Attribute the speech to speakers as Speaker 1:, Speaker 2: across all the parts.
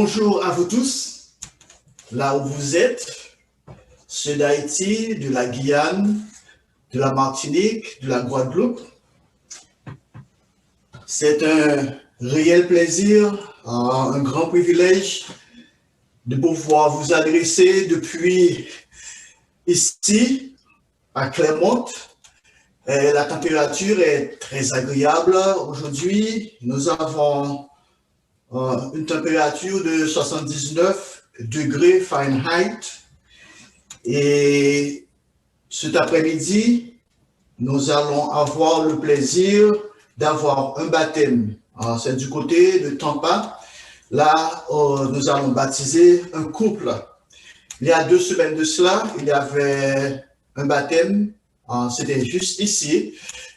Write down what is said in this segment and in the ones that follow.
Speaker 1: Bonjour à vous tous, là où vous êtes, ceux d'Haïti, de la Guyane, de la Martinique, de la Guadeloupe. C'est un réel plaisir, un grand privilège de pouvoir vous adresser depuis ici, à Clermont. La température est très agréable. Aujourd'hui, nous avons une température de 79 degrés Fahrenheit. Et cet après-midi, nous allons avoir le plaisir d'avoir un baptême. C'est du côté de Tampa. Là, nous allons baptiser un couple. Il y a 2 semaines de cela, il y avait un baptême. C'était juste ici.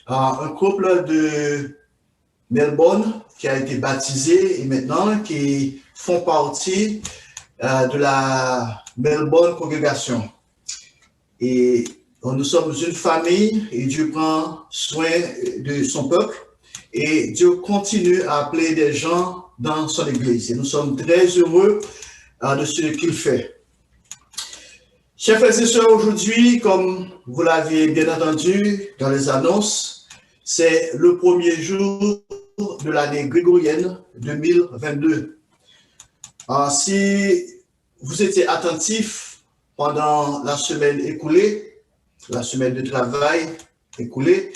Speaker 1: Un couple de Melbourne qui a été baptisé et maintenant qui font partie de la Melbourne Congrégation. Et nous sommes une famille et Dieu prend soin de son peuple et Dieu continue à appeler des gens dans son église. Et nous sommes très heureux de ce qu'il fait. Chers frères et sœurs, aujourd'hui, comme vous l'avez bien entendu dans les annonces, c'est le premier jour de l'année grégorienne 2022. Si vous étiez attentifs pendant la semaine écoulée, la semaine de travail écoulée,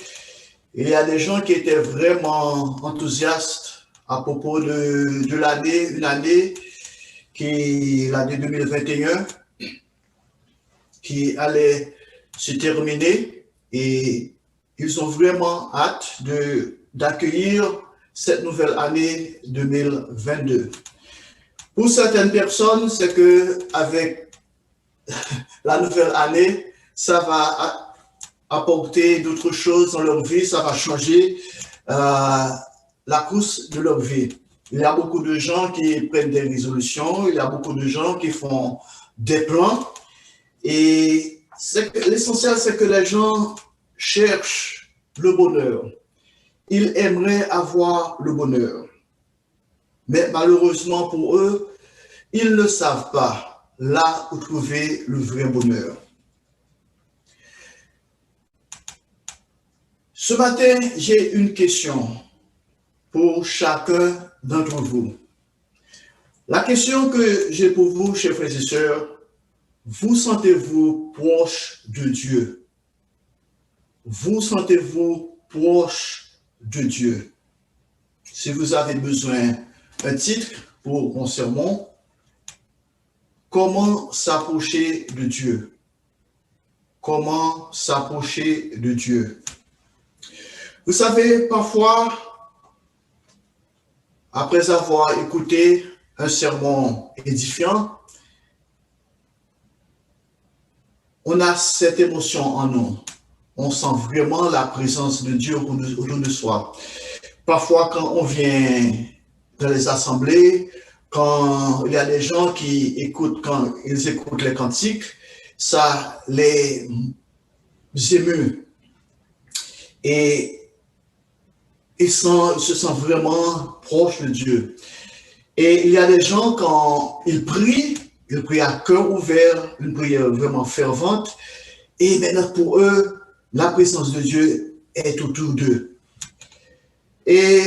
Speaker 1: il y a des gens qui étaient vraiment enthousiastes à propos de l'année, une année qui est l'année 2021, qui allait se terminer et ils ont vraiment hâte d'accueillir cette nouvelle année 2022. Pour certaines personnes, c'est que avec la nouvelle année, ça va apporter d'autres choses dans leur vie, ça va changer la course de leur vie. Il y a beaucoup de gens qui prennent des résolutions, il y a beaucoup de gens qui font des plans. Et l'essentiel, c'est que les gens cherchent le bonheur. Ils aimeraient avoir le bonheur. Mais malheureusement pour eux, ils ne savent pas là où trouver le vrai bonheur. Ce matin, j'ai une question pour chacun d'entre vous. La question que j'ai pour vous, chers frères et sœurs, vous sentez-vous proche de Dieu? Vous sentez-vous proche de Dieu? Si vous avez besoin d'un titre pour mon sermon, comment s'approcher de Dieu? Comment s'approcher de Dieu? Vous savez, parfois, après avoir écouté un sermon édifiant, on a cette émotion en nous. On sent vraiment la présence de Dieu autour de soi. Parfois, quand on vient dans les assemblées, quand il y a des gens qui écoutent, quand ils écoutent les cantiques, ça les émeut. Et ils se sentent vraiment proches de Dieu. Et il y a des gens, quand ils prient à cœur ouvert, une prière vraiment fervente, et maintenant pour eux, la présence de Dieu est autour d'eux. Et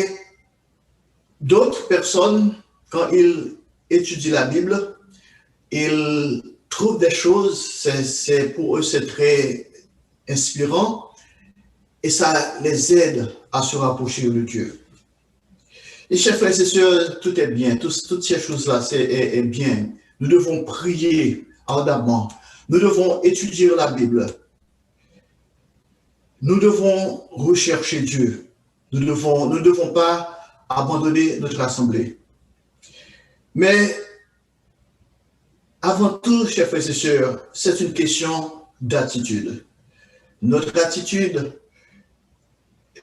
Speaker 1: d'autres personnes, quand ils étudient la Bible, ils trouvent des choses, pour eux c'est très inspirant, et ça les aide à se rapprocher de Dieu. Et chers frères et sœurs, tout est bien, toutes ces choses-là, c'est bien. Nous devons prier ardemment. Nous devons étudier la Bible. Nous devons rechercher Dieu. Nous ne devons pas abandonner notre assemblée. Mais avant tout, chers frères et sœurs, c'est une question d'attitude. Notre attitude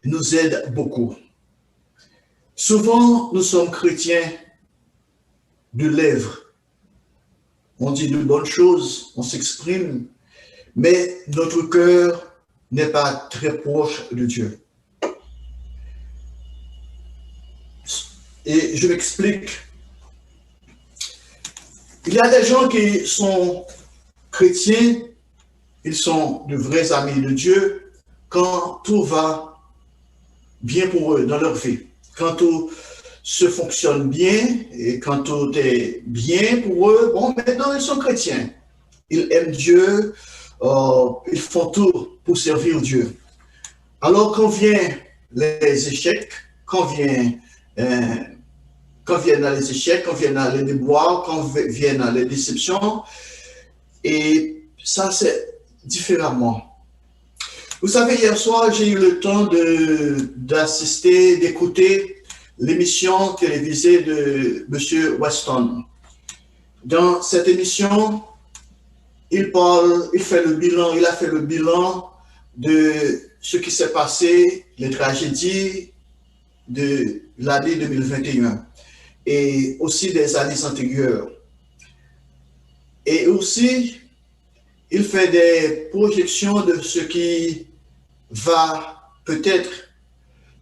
Speaker 1: nous aide beaucoup. Souvent, nous sommes chrétiens de lèvres. On dit de bonnes choses, on s'exprime, mais notre cœur n'est pas très proche de Dieu. Et je m'explique. Il y a des gens qui sont chrétiens, ils sont de vrais amis de Dieu quand tout va bien pour eux dans leur vie, quand tout se fonctionne bien et quand tout est bien pour eux. Bon, maintenant ils sont chrétiens, ils aiment Dieu, ils font tout pour servir Dieu. Alors quand viennent les échecs, quand viennent les échecs, quand viennent les déboires, quand viennent les déceptions, et ça c'est différemment. Vous savez, hier soir, j'ai eu le temps d'assister, d'écouter l'émission télévisée de M. Weston. Dans cette émission, il fait le bilan, il a fait le bilan de ce qui s'est passé, les tragédies de l'année 2021 et aussi des années antérieures. Et aussi, il fait des projections de ce qui va peut-être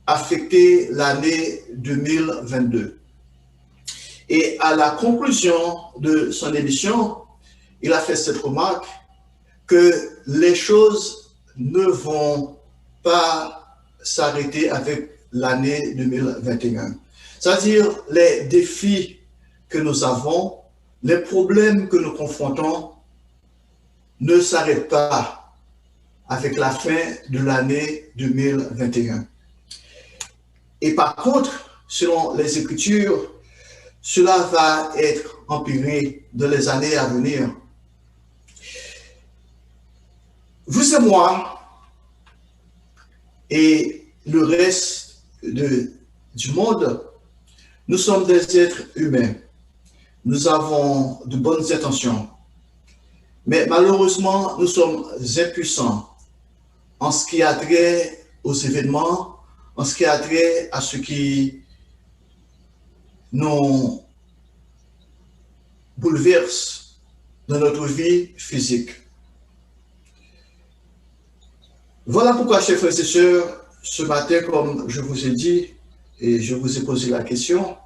Speaker 1: affecter l'année 2022. Et à la conclusion de son émission, il a fait cette remarque que les choses ne vont pas s'arrêter avec l'année 2021. C'est-à-dire les défis que nous avons, les problèmes que nous confrontons ne s'arrêtent pas avec la fin de l'année 2021. Et par contre, selon les Écritures, cela va être empiré dans les années à venir. Vous et moi, et le reste du monde, nous sommes des êtres humains. Nous avons de bonnes intentions. Mais malheureusement, nous sommes impuissants en ce qui a trait aux événements, en ce qui a trait à ce qui nous bouleverse dans notre vie physique. Voilà pourquoi, chers frères et sœurs, ce matin, comme je vous ai dit, et je vous ai posé la question,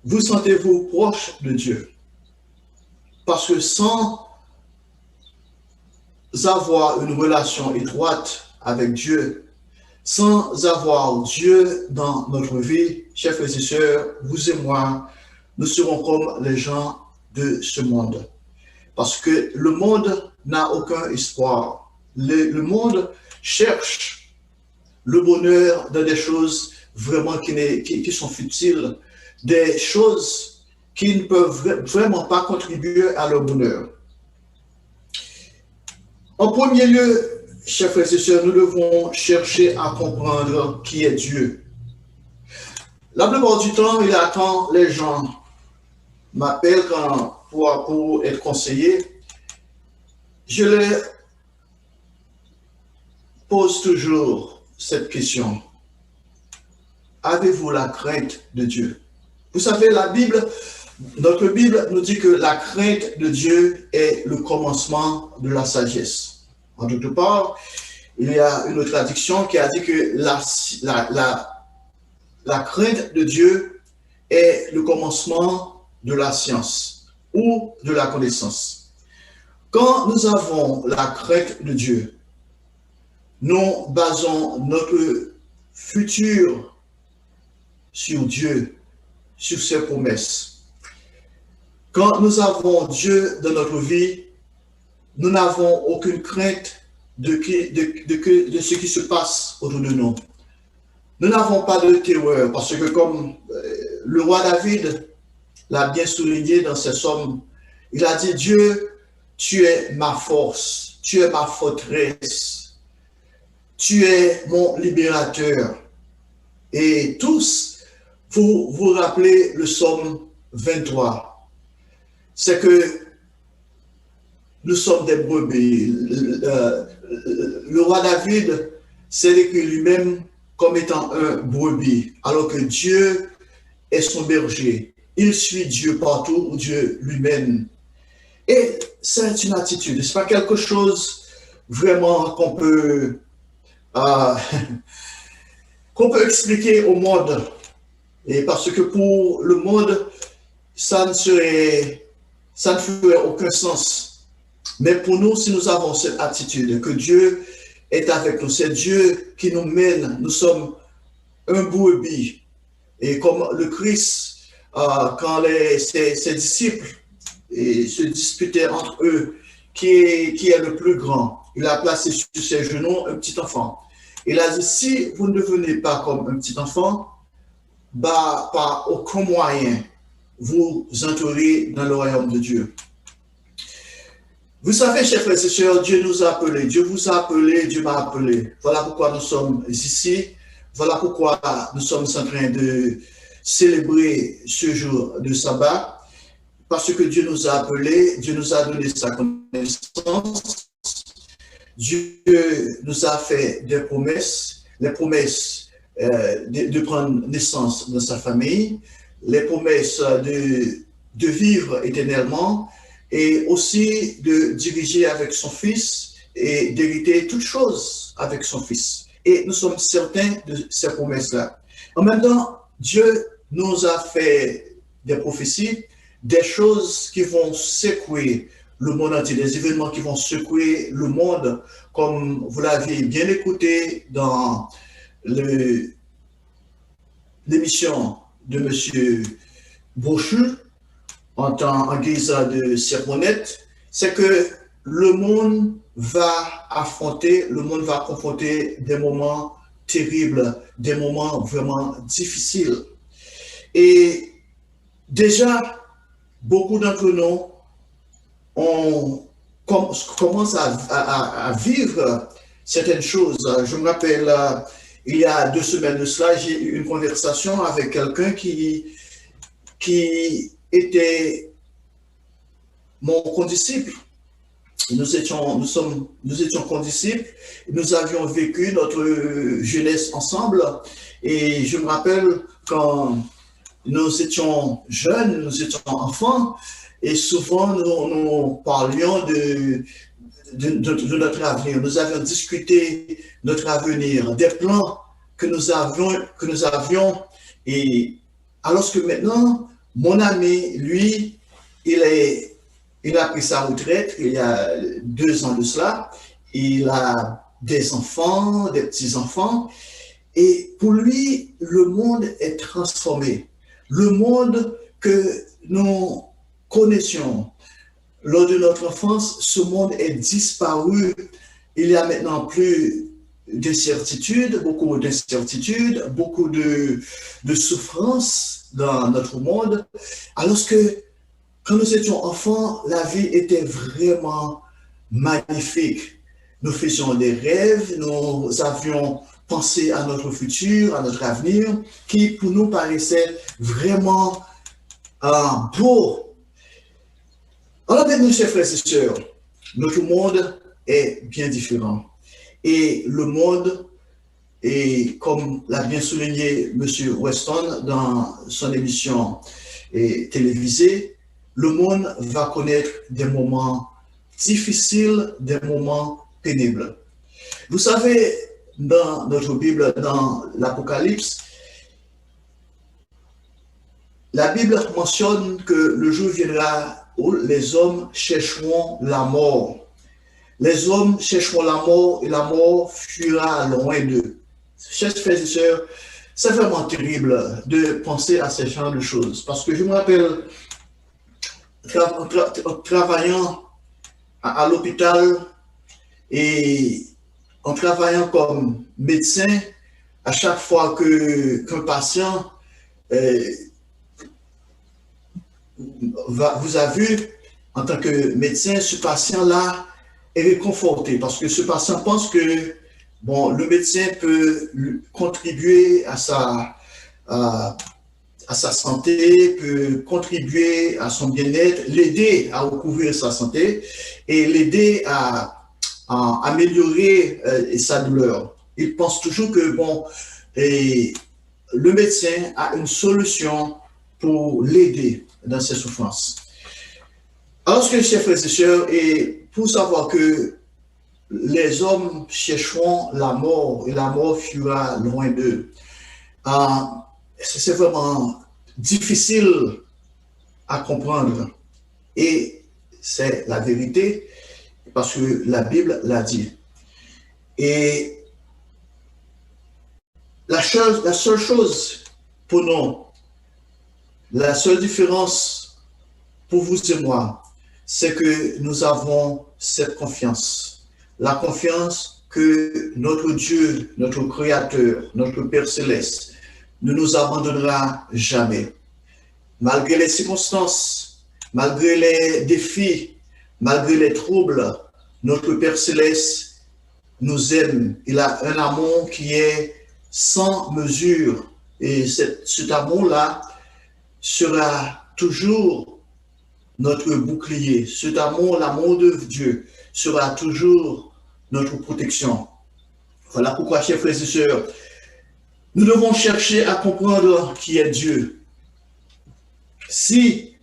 Speaker 1: vous sentez-vous proche de Dieu? Parce que sans avoir une relation étroite avec Dieu, sans avoir Dieu dans notre vie, chers frères et sœurs, vous et moi, nous serons comme les gens de ce monde. Parce que le monde n'a aucun espoir. Le monde cherche le bonheur dans des choses vraiment qui sont futiles, des choses qui ne peuvent vraiment pas contribuer à leur bonheur. En premier lieu, chers frères et sœurs, nous devons chercher à comprendre qui est Dieu. La plupart du temps, il attend les gens m'appellent pour être conseillé. Je leur pose toujours cette question. Avez-vous la crainte de Dieu? Vous savez, notre Bible nous dit que la crainte de Dieu est le commencement de la sagesse. En d'autre part, il y a une traduction qui a dit que la crainte de Dieu est le commencement de la science ou de la connaissance. Quand nous avons la crainte de Dieu, nous basons notre futur sur Dieu, sur ses promesses. Quand nous avons Dieu dans notre vie, nous n'avons aucune crainte de ce qui se passe autour de nous. Nous n'avons pas de terreur parce que comme le roi David l'a bien souligné dans ses psaumes, il a dit, Dieu, tu es ma force, tu es ma forteresse, tu es mon libérateur. Et tous, vous vous rappelez le psaume 23, c'est que nous sommes des brebis. Le roi David s'est décrit lui-même comme étant un brebis, alors que Dieu est son berger. Il suit Dieu partout où Dieu lui mène. Et c'est une attitude, ce n'est pas quelque chose vraiment qu'on peut expliquer au monde. Et parce que pour le monde, ça ne serait ça ne ferait aucun sens. Mais pour nous, si nous avons cette attitude, que Dieu est avec nous, c'est Dieu qui nous mène, nous sommes un brebis. Et comme le Christ, quand ses disciples se disputaient entre eux, qui est le plus grand, il a placé sur ses genoux un petit enfant. Il a dit, si vous ne devenez pas comme un petit enfant, bah, par aucun moyen, vous entrerez dans le royaume de Dieu. Vous savez, chers frères et sœurs, Dieu nous a appelés, Dieu vous a appelés, Dieu m'a appelé. Voilà pourquoi nous sommes ici. Voilà pourquoi nous sommes en train de célébrer ce jour de sabbat. Parce que Dieu nous a appelés, Dieu nous a donné sa connaissance. Dieu nous a fait des promesses, les promesses de prendre naissance dans sa famille, les promesses de vivre éternellement et aussi de diriger avec son Fils et d'hériter toutes choses avec son Fils. Et nous sommes certains de ces promesses-là. En même temps, Dieu nous a fait des prophéties, des choses qui vont secouer le monde entier, des événements qui vont secouer le monde, comme vous l'avez bien écouté dans l'émission de M. Brochu, en guise de sermonnette, c'est que le monde va confronter des moments terribles, des moments vraiment difficiles. Et déjà, beaucoup d'entre nous commencent à vivre certaines choses. Je me rappelle, il y a 2 semaines de cela, j'ai eu une conversation avec quelqu'un qui était mon condisciple. Nous étions condisciples, nous avions vécu notre jeunesse ensemble. Et je me rappelle quand nous étions jeunes, nous étions enfants, et souvent nous parlions de notre avenir. Nous avions discuté notre avenir, des plans que nous avions. Et alors que maintenant, mon ami, lui, il a pris sa retraite il y a 2 ans de cela. Il a des enfants, des petits-enfants. Et pour lui, le monde est transformé. Le monde que nous connaissions lors de notre enfance, ce monde est disparu. Il y a maintenant plus d'incertitudes, beaucoup de souffrances dans notre monde. Alors que quand nous étions enfants, la vie était vraiment magnifique. Nous faisions des rêves, nous avions pensé à notre futur, à notre avenir, qui pour nous paraissait vraiment beau. Alors maintenant, chers frères et sœurs, notre monde est bien différent. Et le monde, et comme l'a bien souligné M. Weston dans son émission télévisée, le monde va connaître des moments difficiles, des moments pénibles. Vous savez, dans notre Bible, dans l'Apocalypse, la Bible mentionne que le jour viendra où les hommes chercheront la mort. Les hommes chercheront la mort et la mort fuira loin d'eux. Chers frères et sœurs, c'est vraiment terrible de penser à ce genre de choses. Parce que je me rappelle, en travaillant à l'hôpital et en travaillant comme médecin, à chaque fois qu'un patient vous a vu, en tant que médecin, ce patient-là est réconforté parce que ce patient pense que bon, le médecin peut contribuer à sa santé, peut contribuer à son bien-être, l'aider à recouvrir sa santé et l'aider à améliorer sa douleur. Il pense toujours que bon, le médecin a une solution pour l'aider dans ses souffrances. Alors que, chers frères et sœurs, et pour savoir que les hommes chercheront la mort et la mort fuira loin d'eux, c'est vraiment difficile à comprendre. Et c'est la vérité, parce que la Bible l'a dit. Et la seule chose pour nous, la seule différence pour vous et moi, c'est que nous avons cette confiance. La confiance que notre Dieu, notre Créateur, notre Père Céleste ne nous abandonnera jamais. Malgré les circonstances, malgré les défis, malgré les troubles, notre Père Céleste nous aime. Il a un amour qui est sans mesure. Et cet amour-là sera toujours notre bouclier. Cet amour, l'amour de Dieu, sera toujours notre protection. Voilà pourquoi, chers frères et sœurs, nous devons chercher à comprendre qui est Dieu. Si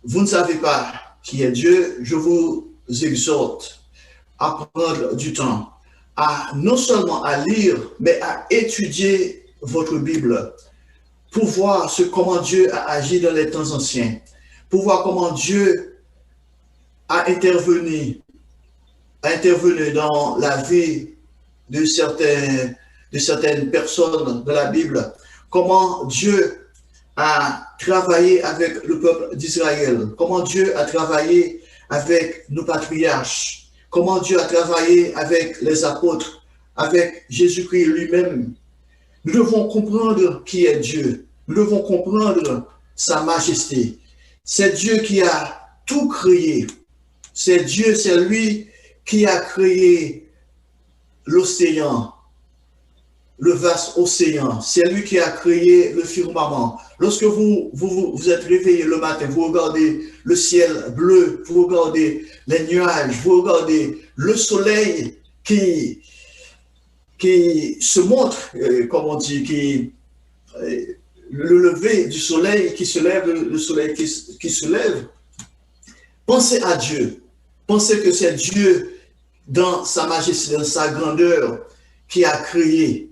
Speaker 1: vous ne savez pas qui est Dieu, je vous exhorte à prendre du temps, à non seulement à lire, mais à étudier votre Bible pour voir comment Dieu a agi dans les temps anciens, pour voir comment Dieu a intervenu dans la vie de certaines personnes de la Bible, comment Dieu a travaillé avec le peuple d'Israël, comment Dieu a travaillé avec nos patriarches, comment Dieu a travaillé avec les apôtres, avec Jésus-Christ lui-même. Nous devons comprendre qui est Dieu. Nous devons comprendre sa majesté. C'est Dieu qui a tout créé. C'est Dieu, c'est lui qui a créé l'océan, le vaste océan. C'est lui qui a créé le firmament. Lorsque vous êtes réveillé le matin, vous regardez le ciel bleu, vous regardez les nuages, vous regardez le soleil qui se montre, comme on dit, le lever du soleil qui se lève, le soleil qui se lève. Pensez à Dieu. Pensez que c'est Dieu, dans sa majesté, dans sa grandeur, qui a créé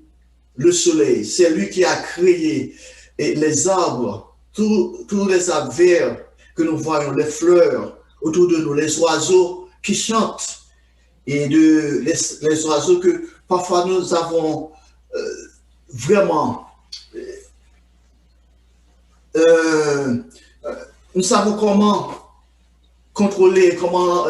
Speaker 1: le soleil. C'est lui qui a créé les arbres, tous les arbres verts que nous voyons, les fleurs autour de nous, les oiseaux qui chantent, et les oiseaux que parfois nous avons vraiment... nous savons comment contrôler, comment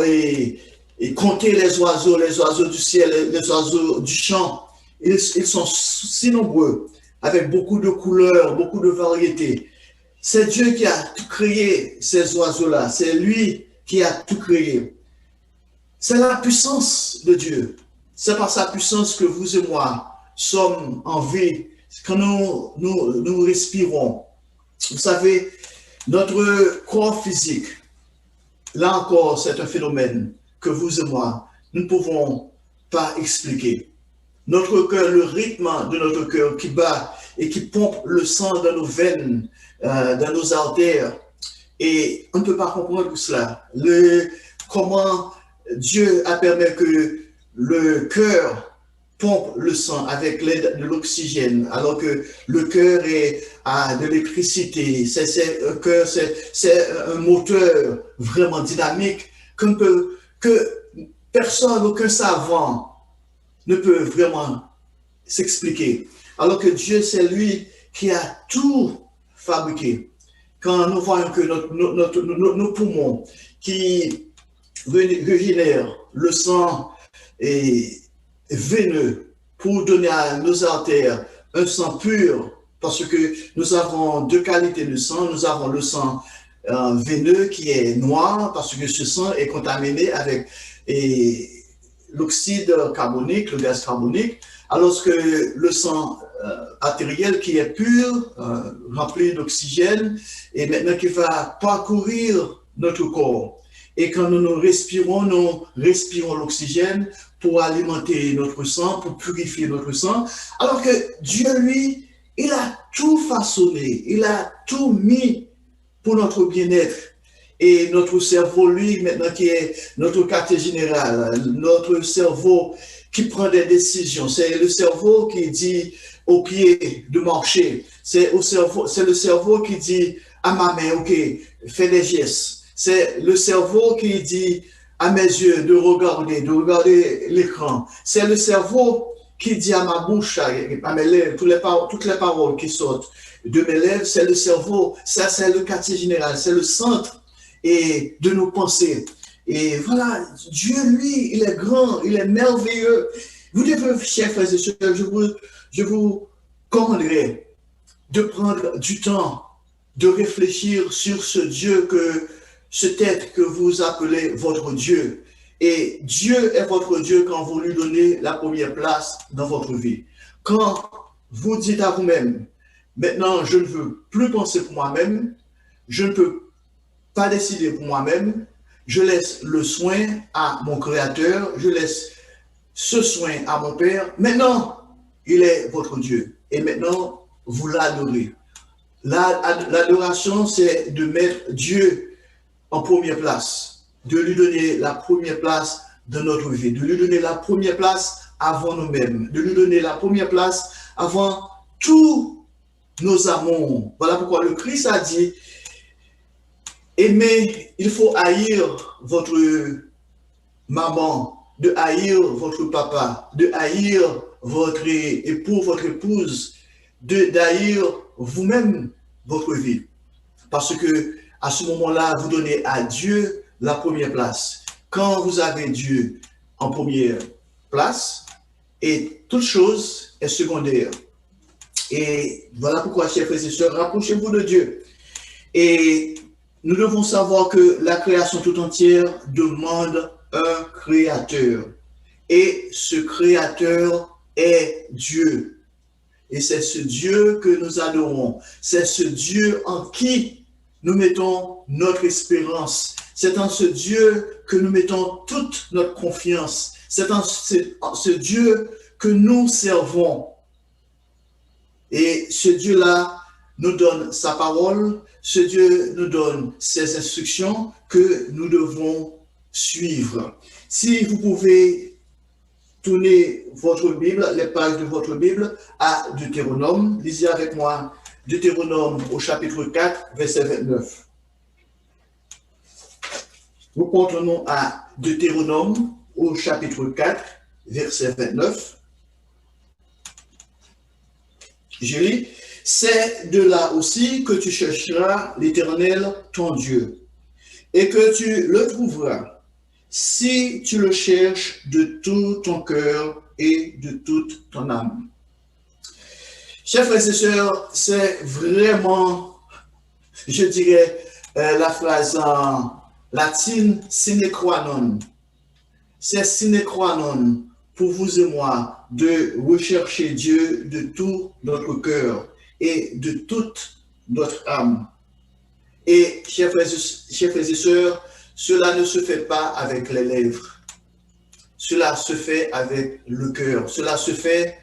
Speaker 1: compter les oiseaux du ciel, les oiseaux du champ. Ils sont si nombreux, avec beaucoup de couleurs, beaucoup de variétés. C'est Dieu qui a tout créé, ces oiseaux-là. C'est lui qui a tout créé. C'est la puissance de Dieu. C'est par sa puissance que vous et moi sommes en vie, quand nous respirons. Vous savez, notre corps physique, là encore, c'est un phénomène que vous et moi, nous ne pouvons pas expliquer. Notre cœur, le rythme de notre cœur qui bat et qui pompe le sang dans nos veines, dans nos artères, et on ne peut pas comprendre tout cela. Comment Dieu a permis que le cœur pompe le sang avec l'aide de l'oxygène, alors que le cœur a de l'électricité. Un cœur, c'est un moteur vraiment dynamique que personne, aucun savant ne peut vraiment s'expliquer. Alors que Dieu, c'est lui qui a tout fabriqué. Quand nous voyons que nos poumons qui régénèrent le sang veineux pour donner à nos artères un sang pur, parce que nous avons deux qualités de sang. Nous avons le sang veineux qui est noir, parce que ce sang est contaminé avec l'oxyde carbonique, le gaz carbonique, alors que le sang artériel qui est pur, rempli d'oxygène, et maintenant qui va parcourir notre corps. Et quand nous respirons l'oxygène pour alimenter notre sang, pour purifier notre sang, alors que Dieu, lui, il a tout façonné, il a tout mis pour notre bien-être. Et notre cerveau, lui, maintenant qui est notre quartier général, notre cerveau qui prend des décisions, c'est le cerveau qui dit aux pieds de marcher, c'est le cerveau qui dit à ma main, ok, fais des gestes. C'est le cerveau qui dit à mes yeux de regarder l'écran. C'est le cerveau qui dit à ma bouche, à mes lèvres, toutes les paroles qui sortent de mes lèvres, c'est le cerveau, ça c'est le quartier général, c'est le centre et de nos pensées. Et voilà, Dieu, lui, il est grand, il est merveilleux. Vous devez, chers frères et sœurs, je vous commanderai de prendre du temps de réfléchir sur ce Dieu cet être que vous appelez votre Dieu. Et Dieu est votre Dieu quand vous lui donnez la première place dans votre vie. Quand vous dites à vous-même, maintenant je ne veux plus penser pour moi-même, je ne peux pas décider pour moi-même, je laisse le soin à mon Créateur, je laisse ce soin à mon Père. Maintenant, il est votre Dieu. Et maintenant, vous l'adorez. L'adoration, c'est de mettre Dieu en première place, de lui donner la première place dans notre vie, de lui donner la première place avant nous-mêmes, de lui donner la première place avant tous nos amours. Voilà pourquoi le Christ a dit, aimez, il faut haïr votre maman, de haïr votre papa, de haïr votre époux, votre épouse, d'haïr vous-même votre vie. Parce que à ce moment-là, vous donnez à Dieu la première place. Quand vous avez Dieu en première place, et toute chose est secondaire. Et voilà pourquoi, chers frères et sœurs, rapprochez-vous de Dieu. Et nous devons savoir que la création tout entière demande un créateur. Et ce créateur est Dieu. Et c'est ce Dieu que nous adorons. C'est ce Dieu en qui nous mettons notre espérance. C'est en ce Dieu que nous mettons toute notre confiance. C'est en ce Dieu que nous servons. Et ce Dieu-là nous donne sa parole. Ce Dieu nous donne ses instructions que nous devons suivre. Si vous pouvez tournez votre Bible, les pages de votre Bible à Deutéronome. Lisez avec moi Deutéronome au chapitre 4, verset 29. Nous continuons à Deutéronome au chapitre 4, verset 29. Je lis, c'est de là aussi que tu chercheras l'Éternel, ton Dieu, et que tu le trouveras, si tu le cherches de tout ton cœur et de toute ton âme. Chers frères et sœurs, c'est vraiment, je dirais, la phrase en latine sine qua non. C'est sine qua non pour vous et moi de rechercher Dieu de tout notre cœur et de toute notre âme. Et chers frères et sœurs, cela ne se fait pas avec les lèvres. Cela se fait avec le cœur. Cela se fait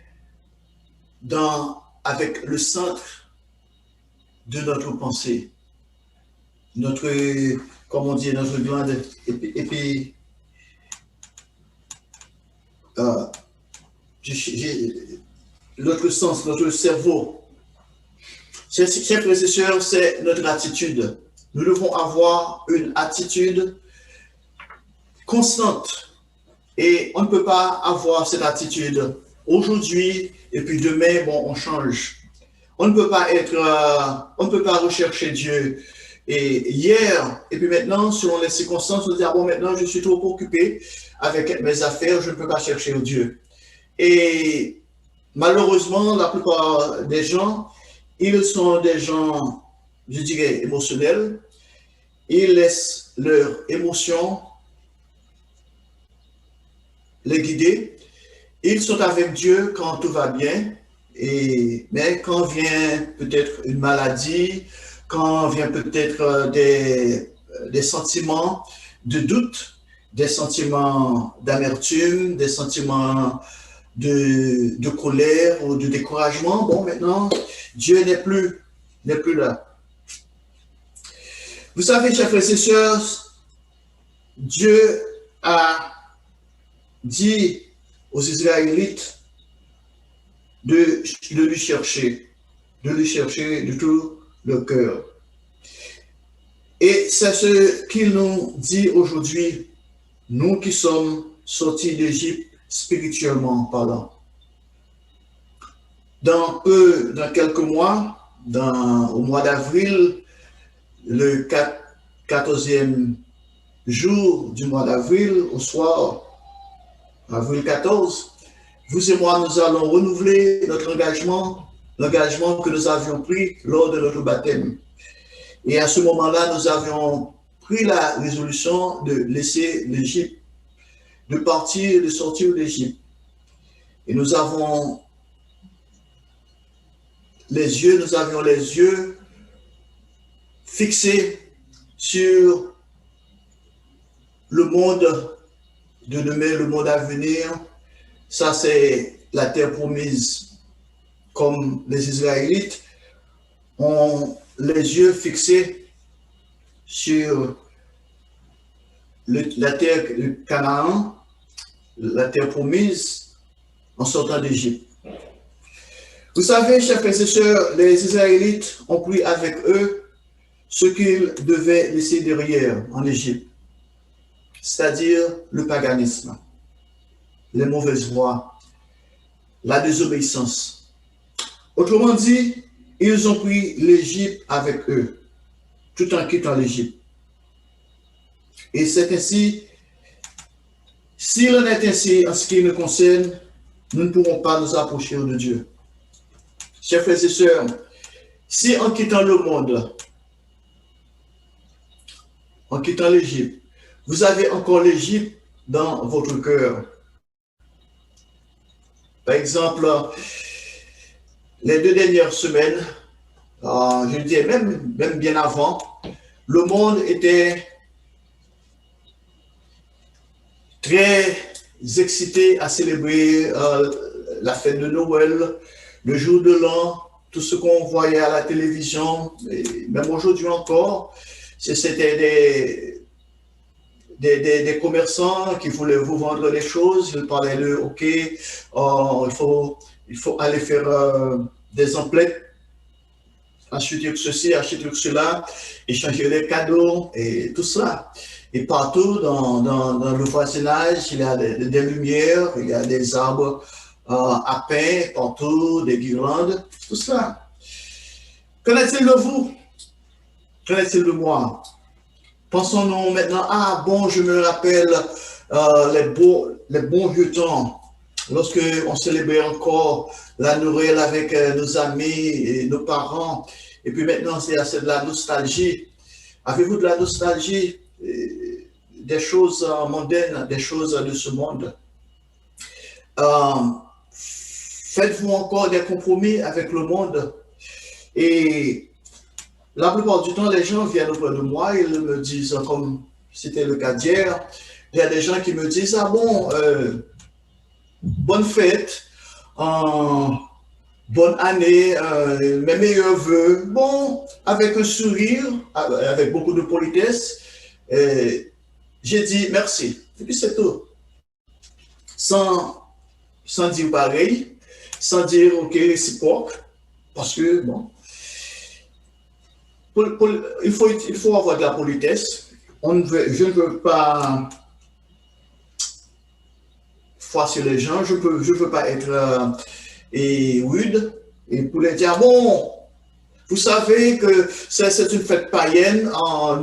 Speaker 1: avec le centre de notre pensée. Notre, comme on dit, notre glande notre sens, notre cerveau. Chers frères et sœurs, c'est notre attitude. Nous devons avoir une attitude constante. Et on ne peut pas avoir cette attitude aujourd'hui et puis demain, bon, on change. On ne peut pas on ne peut pas rechercher Dieu. Et hier, et puis maintenant, selon les circonstances, on dit, ah bon, maintenant, je suis trop occupé avec mes affaires, je ne peux pas chercher Dieu. Et malheureusement, la plupart des gens, ils sont des gens, je dirais, émotionnels. Ils laissent leurs émotions les guider. Ils sont avec Dieu quand tout va bien, mais quand vient peut-être une maladie, quand vient peut-être des sentiments de doute, des sentiments d'amertume, des sentiments de colère ou de découragement, bon, maintenant, Dieu n'est plus là. Vous savez, chers frères et sœurs, Dieu a dit aux Israélites de lui chercher de tout le cœur. Et c'est ce qu'il nous dit aujourd'hui, nous qui sommes sortis d'Égypte spirituellement parlant. Dans quelques mois, au mois d'avril, le 14e jour du mois d'avril, au soir, avril 14, vous et moi, nous allons renouveler notre engagement, l'engagement que nous avions pris lors de notre baptême. Et à ce moment-là, nous avions pris la résolution de laisser l'Égypte, de partir, de sortir d'Égypte. Et nous avions les yeux fixés sur le monde de demain, le monde à venir. Ça, c'est la terre promise. Comme les Israélites ont les yeux fixés sur la terre de Canaan, la terre promise, en sortant d'Égypte. Vous savez, chers frères et sœurs, les Israélites ont pris avec eux ce qu'ils devaient laisser derrière en Égypte, c'est-à-dire le paganisme, les mauvaises voies, la désobéissance. Autrement dit, ils ont pris l'Égypte avec eux, tout en quittant l'Égypte. Et c'est ainsi, s'il en est ainsi en ce qui nous concerne, nous ne pourrons pas nous approcher de Dieu. Chers frères et sœurs, si en quittant le monde, en quittant l'Égypte, vous avez encore l'Égypte dans votre cœur. Par exemple, les 2 dernières semaines, je dirais même bien avant, le monde était très excité à célébrer la fête de Noël, le jour de l'an, tout ce qu'on voyait à la télévision, et même aujourd'hui encore, c'était des commerçants qui voulaient vous vendre des choses. Ils parlaient de, OK, il faut aller faire des emplettes, acheter ceci, acheter cela, échanger les cadeaux et tout ça. Et partout dans le voisinage, il y a des lumières, il y a des arbres à pain, partout, des guirlandes, tout cela. Qu'en est-il de vous? Qu'en est-il de moi? Pensons-nous maintenant, ah bon, je me rappelle les bons vieux temps, lorsque on célébrait encore la Noël avec nos amis et nos parents, et puis maintenant c'est de la nostalgie. Avez-vous de la nostalgie des choses mondaines, des choses de ce monde? Faites-vous encore des compromis avec le monde? Et la plupart du temps, les gens viennent auprès de moi, ils me disent, comme c'était le cas d'hier, il y a des gens qui me disent, ah bon, bonne fête, bonne année, mes meilleurs vœux, bon, avec un sourire, avec beaucoup de politesse, j'ai dit merci. Et puis c'est tout. Sans dire pareil, sans dire ok, réciproque, parce que bon, il faut avoir de la politesse. Je ne veux pas froisser les gens, je veux pas être rude et pour les dire bon, vous savez que c'est une fête païenne,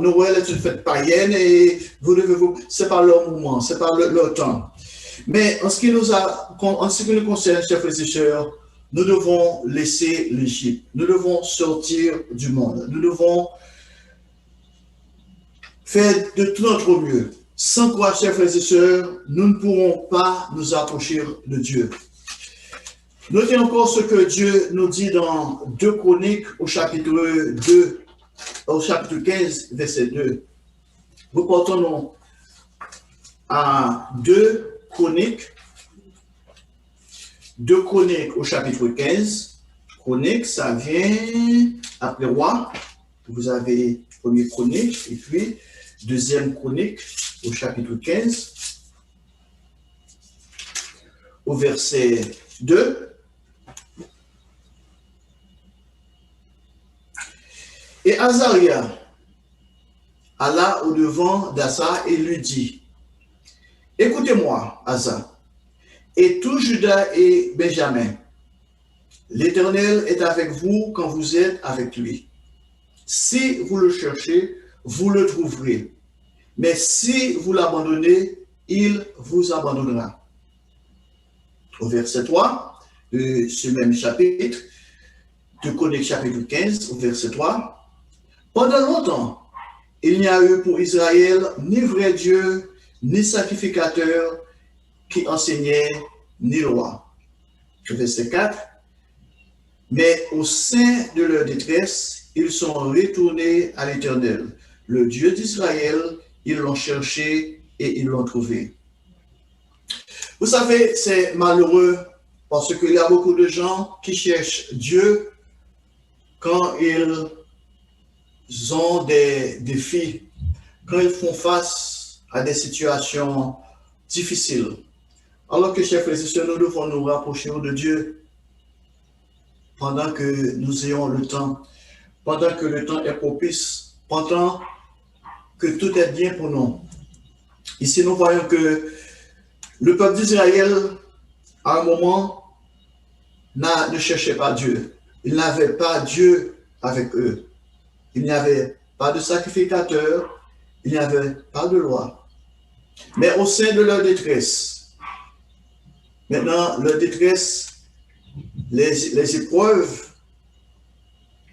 Speaker 1: Noël est une fête païenne et vous devez c'est pas leur moment, c'est pas leur temps. Mais en ce qui nous concerne, chers frères et sœurs, nous devons laisser l'Égypte. Nous devons sortir du monde. Nous devons faire de tout notre mieux. Sans quoi, chers frères et sœurs, nous ne pourrons pas nous approcher de Dieu. Notez encore ce que Dieu nous dit dans 2 Chroniques au chapitre 15, verset 2. Reportons-nous à 2 Chroniques au chapitre 15. Chronique, ça vient après roi. Vous avez 1er Chronique et puis 2e Chronique au chapitre 15 au verset 2. Et Azaria, alla au-devant d'Asa et lui dit, écoutez-moi, Asa, et tout Juda et Benjamin, l'Éternel est avec vous quand vous êtes avec lui. Si vous le cherchez, vous le trouverez. Mais si vous l'abandonnez, il vous abandonnera. Au verset 3 de ce même chapitre, de Chroniques chapitre 15, au verset 3, pendant longtemps, il n'y a eu pour Israël ni vrai Dieu, ni sacrificateur qui enseignait, ni loi. Verset 4, mais au sein de leur détresse, ils sont retournés à l'Éternel, le Dieu d'Israël, ils l'ont cherché et ils l'ont trouvé. Vous savez, c'est malheureux parce qu'il y a beaucoup de gens qui cherchent Dieu quand ils ont des défis, quand ils font face à des situations difficiles. Alors que, chers frères et sœurs, nous devons nous rapprocher de Dieu pendant que nous ayons le temps, pendant que le temps est propice, pendant que tout est bien pour nous. Ici, nous voyons que le peuple d'Israël, à un moment, ne cherchait pas Dieu. Il n'avait pas Dieu avec eux. Il n'y avait pas de sacrificateur, il n'y avait pas de loi. Mais au sein de leur détresse, maintenant, leur détresse, les épreuves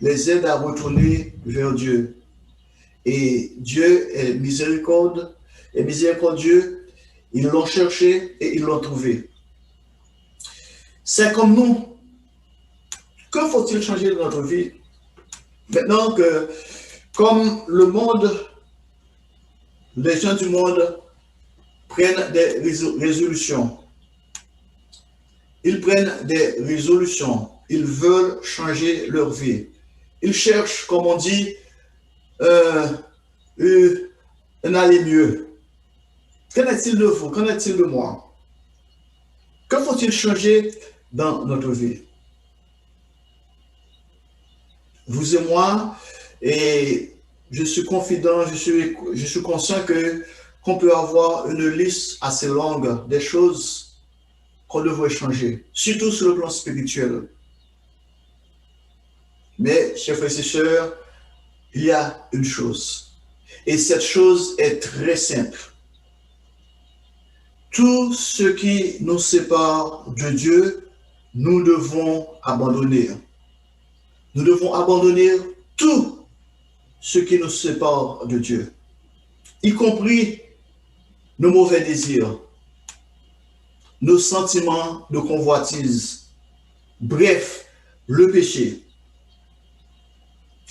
Speaker 1: les aident à retourner vers Dieu. Et Dieu est miséricordieux, ils l'ont cherché et ils l'ont trouvé. C'est comme nous. Que faut-il changer dans notre vie? Maintenant que, comme le monde, les gens du monde prennent des résolutions. Ils prennent des résolutions. Ils veulent changer leur vie. Ils cherchent, comme on dit, un aller mieux. Qu'en est-il de vous? Qu'en est-il de moi? Que faut-il changer dans notre vie? Vous et moi, et je suis confident, je suis conscient qu'on peut avoir une liste assez longue des choses qu'on devrait changer, surtout sur le plan spirituel. Mais, chers frères et sœurs, il y a une chose, et cette chose est très simple. Tout ce qui nous sépare de Dieu, nous devons abandonner. Nous devons abandonner tout ce qui nous sépare de Dieu, y compris nos mauvais désirs, nos sentiments de convoitise, bref, le péché,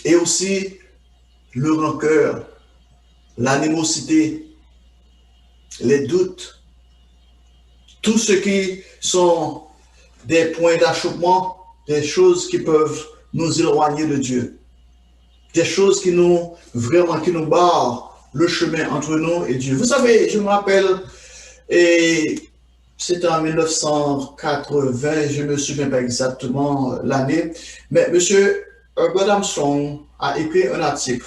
Speaker 1: et aussi le rancœur, l'animosité, les doutes, tout ce qui sont des points d'achoppement, des choses qui peuvent nous éloigner de Dieu, des choses qui nous barrent le chemin entre nous et Dieu. Vous savez, je me rappelle, et c'était en 1980, je ne me souviens pas exactement l'année, mais M. Herbert Armstrong a écrit un article.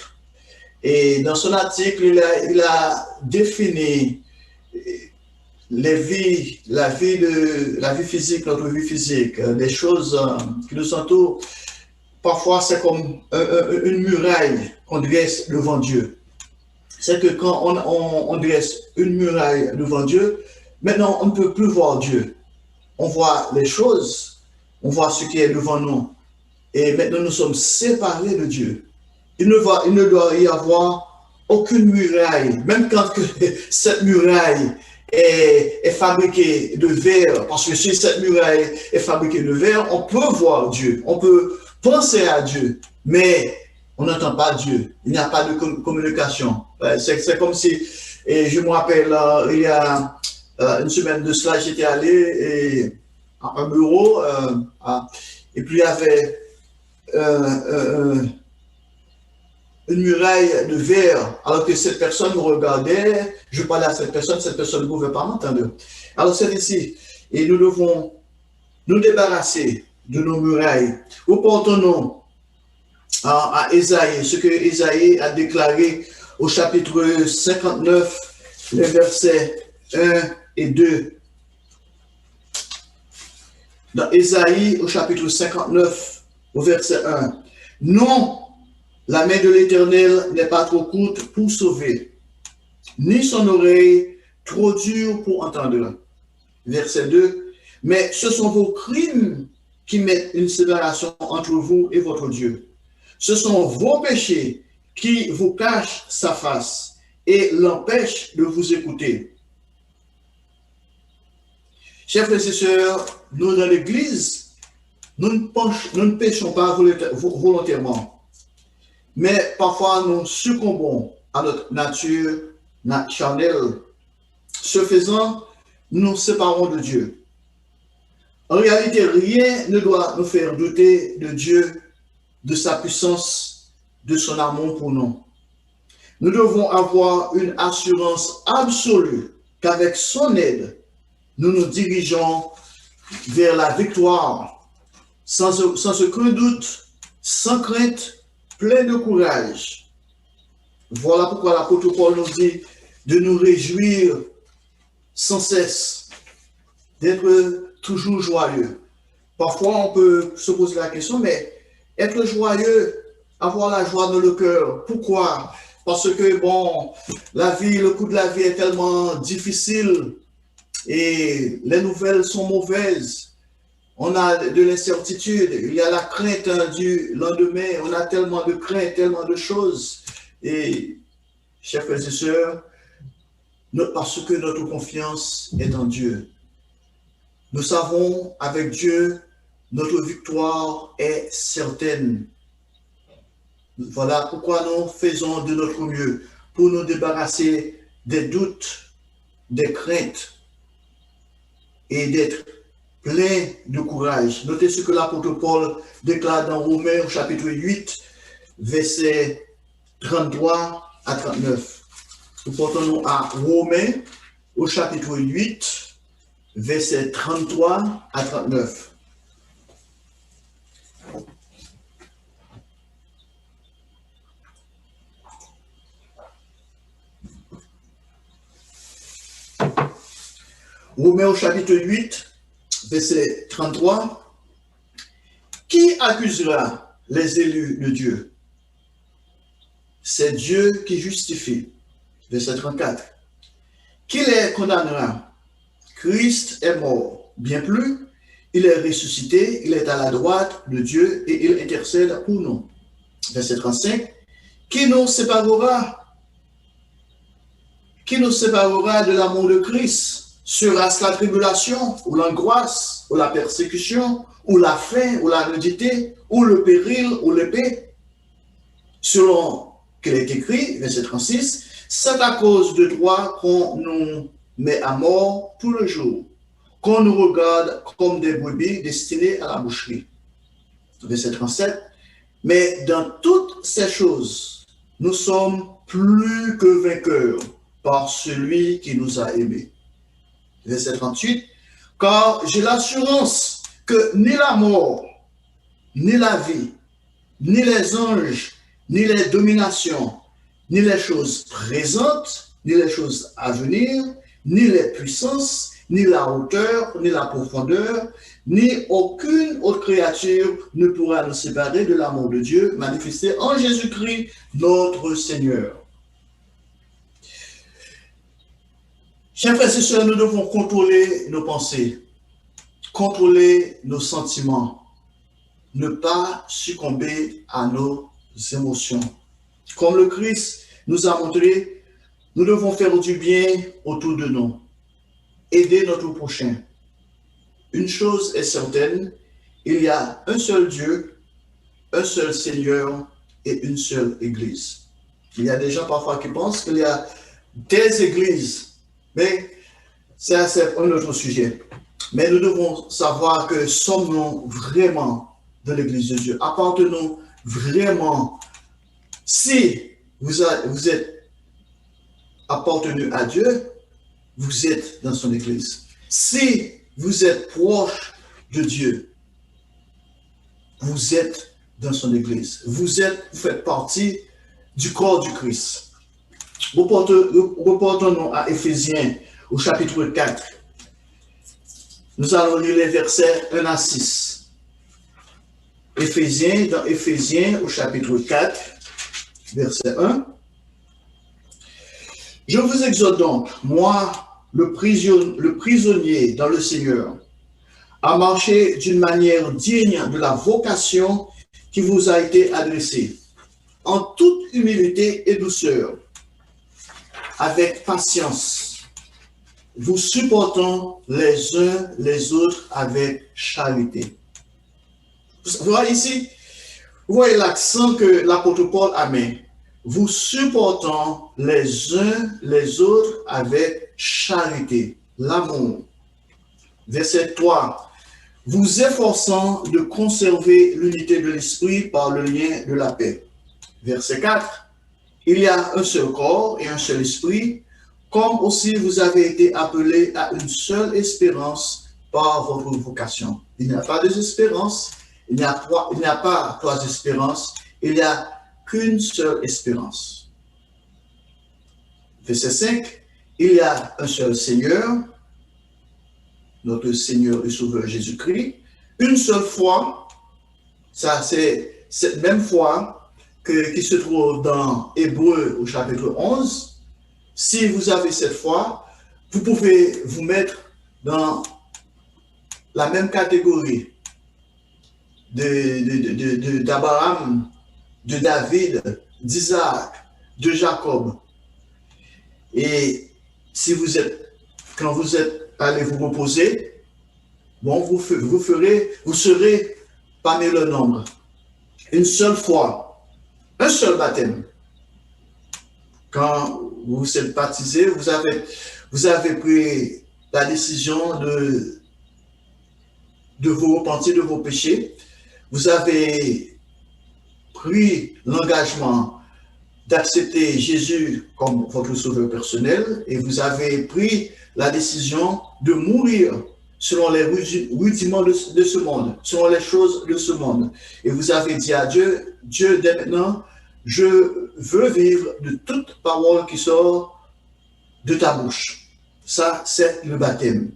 Speaker 1: Et dans son article, il a défini la vie physique, notre vie physique, les choses qui nous entourent. Parfois, c'est comme une muraille qu'on dresse devant Dieu. C'est que quand on dresse une muraille devant Dieu, maintenant, on ne peut plus voir Dieu. On voit les choses, on voit ce qui est devant nous. Et maintenant, nous sommes séparés de Dieu. Il ne doit y avoir aucune muraille, même quand cette muraille est fabriquée de verre, parce que si cette muraille est fabriquée de verre, on peut voir Dieu, on peut penser à Dieu, mais on n'entend pas Dieu. Il n'y a pas de communication. C'est comme si, et je me rappelle, il y a une semaine de cela, j'étais allé à un bureau, et puis il y avait une muraille de verre, alors que cette personne me regardait, je parlais à cette personne ne pouvait pas m'entendre. Alors c'est ici, et nous devons nous débarrasser de nos murailles. Reportons-nous à Ésaïe, ce que Ésaïe a déclaré au chapitre 59, les versets 1 et 2. Dans Ésaïe, au chapitre 59, au verset 1. Non, la main de l'Éternel n'est pas trop courte pour sauver, ni son oreille trop dure pour entendre. Verset 2. Mais ce sont vos crimes qui mettent une séparation entre vous et votre Dieu. Ce sont vos péchés qui vous cachent sa face et l'empêchent de vous écouter. Chers frères et sœurs, nous dans l'Église, nous ne péchons pas volontairement, mais parfois nous succombons à notre nature charnelle. Ce faisant, nous séparons de Dieu. En réalité, rien ne doit nous faire douter de Dieu, de sa puissance, de son amour pour nous. Nous devons avoir une assurance absolue qu'avec son aide, nous nous dirigeons vers la victoire, sans aucun doute, sans crainte, plein de courage. Voilà pourquoi l'apôtre Paul nous dit de nous réjouir sans cesse, d'être toujours joyeux. Parfois, on peut se poser la question, mais être joyeux, avoir la joie dans le cœur, pourquoi? Parce que, bon, la vie, le coût de la vie est tellement difficile et les nouvelles sont mauvaises. On a de l'incertitude, il y a la crainte du lendemain, on a tellement de crainte, tellement de choses. Et, chers frères et sœurs, parce que notre confiance est en Dieu. Nous savons, avec Dieu, notre victoire est certaine. Voilà pourquoi nous faisons de notre mieux pour nous débarrasser des doutes, des craintes et d'être plein de courage. Notez ce que l'apôtre Paul déclare dans Romains au chapitre 8, versets 33 à 39. Nous portons à Romains au chapitre 8, versets 33 à 39. Romains au chapitre 8, verset 33. Qui accusera les élus de Dieu? C'est Dieu qui justifie. Verset 34. Qui les condamnera? Christ est mort. Bien plus, il est ressuscité, il est à la droite de Dieu et il intercède pour nous. Verset 35. Qui nous séparera? Qui nous séparera de l'amour de Christ? Sera-ce la tribulation, ou l'angoisse, ou la persécution, ou la faim, ou la nudité, ou le péril, ou l'épée? Selon qu'il est écrit, verset 36, c'est à cause de toi qu'on nous met à mort tout le jour, qu'on nous regarde comme des brebis destinées à la boucherie. Verset 37, mais dans toutes ces choses, nous sommes plus que vainqueurs par celui qui nous a aimés. Verset 38, car j'ai l'assurance que ni la mort, ni la vie, ni les anges, ni les dominations, ni les choses présentes, ni les choses à venir, ni les puissances, ni la hauteur, ni la profondeur, ni aucune autre créature ne pourra nous séparer de l'amour de Dieu manifesté en Jésus-Christ, notre Seigneur. Chers frères et sœurs, nous devons contrôler nos pensées, contrôler nos sentiments, ne pas succomber à nos émotions. Comme le Christ nous a montré, nous devons faire du bien autour de nous, aider notre prochain. Une chose est certaine, il y a un seul Dieu, un seul Seigneur et une seule Église. Il y a des gens parfois qui pensent qu'il y a des églises, mais ça c'est un autre sujet. Mais nous devons savoir que sommes-nous vraiment de l'Église de Dieu? Appartenons vraiment? Si vous êtes appartenu à Dieu, vous êtes dans son Église. Si vous êtes proche de Dieu, vous êtes dans son Église. Vous faites partie du corps du Christ. Reportons-nous à Éphésiens, au chapitre 4. Nous allons lire les versets 1 à 6. Dans Éphésiens, au chapitre 4, verset 1. Je vous exhorte donc, moi, le prisonnier dans le Seigneur, à marcher d'une manière digne de la vocation qui vous a été adressée, en toute humilité et douceur, avec patience, vous supportant les uns les autres avec charité. Vous voyez ici, vous voyez l'accent que l'apôtre Paul a mis. Vous supportant les uns les autres avec charité, l'amour. Verset 3. Vous efforçant de conserver l'unité de l'esprit par le lien de la paix. Verset 4. Il y a un seul corps et un seul esprit, comme aussi vous avez été appelés à une seule espérance par votre vocation. Il n'y a pas deux espérances, il n'y a pas trois espérances, il n'y a qu'une seule espérance. Verset 5. Il y a un seul Seigneur, notre Seigneur et Sauveur Jésus-Christ, une seule foi, ça c'est cette même foi qui se trouve dans Hébreux au chapitre 11. Si vous avez cette foi, vous pouvez vous mettre dans la même catégorie d'Abraham, de David, d'Isaac, de Jacob. Et si quand vous êtes allé vous reposer, bon, vous serez parmi le nombre. Une seule foi. Un seul baptême. Quand vous êtes baptisé, vous avez pris la décision de vous repentir de vos péchés. Vous avez pris l'engagement d'accepter Jésus comme votre sauveur personnel et vous avez pris la décision de mourir selon les rudiments de ce monde, selon les choses de ce monde. Et vous avez dit à Dieu, Dieu, dès maintenant, je veux vivre de toute parole qui sort de ta bouche. Ça, c'est le baptême.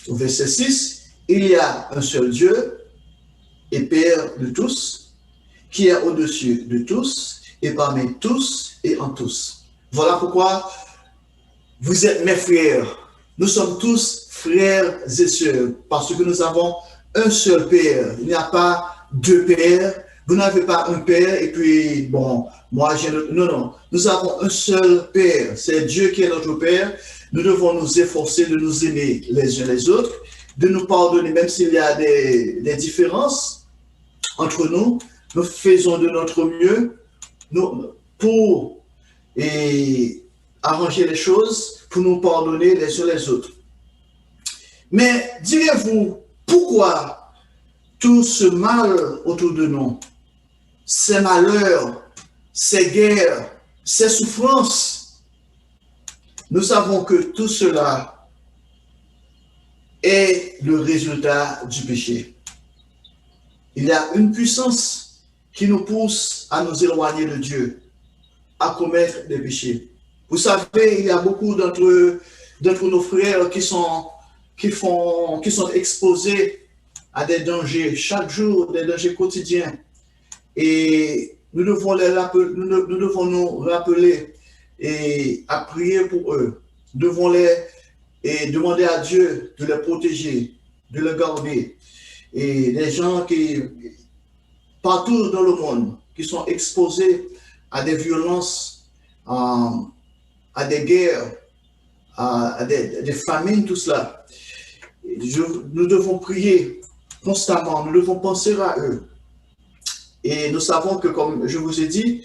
Speaker 1: Au verset 6, il y a un seul Dieu et Père de tous, qui est au-dessus de tous et parmi tous et en tous. Voilà pourquoi vous êtes mes frères. Nous sommes tous frères et sœurs parce que nous avons un seul Père. Il n'y a pas deux pères. Vous n'avez pas un père et puis, bon, moi j'ai notre... Non, non. Nous avons un seul Père. C'est Dieu qui est notre Père. Nous devons nous efforcer de nous aimer les uns les autres, de nous pardonner même s'il y a des différences entre nous. Nous faisons de notre mieux pour arranger les choses, pour nous pardonner les uns les autres. Mais direz-vous, pourquoi tout ce mal autour de nous, ces malheurs, ces guerres, ces souffrances, nous savons que tout cela est le résultat du péché. Il y a une puissance qui nous pousse à nous éloigner de Dieu, à commettre des péchés. Vous savez, il y a beaucoup d'entre nos frères qui sont exposés à des dangers chaque jour, des dangers quotidiens. Et nous devons nous rappeler et à prier pour eux. Nous devons demander à Dieu de les protéger, de les garder. Et les gens qui, partout dans le monde, qui sont exposés à des violences, à des guerres, à des famines, tout cela. Nous devons prier constamment, nous devons penser à eux. Et nous savons que, comme je vous ai dit,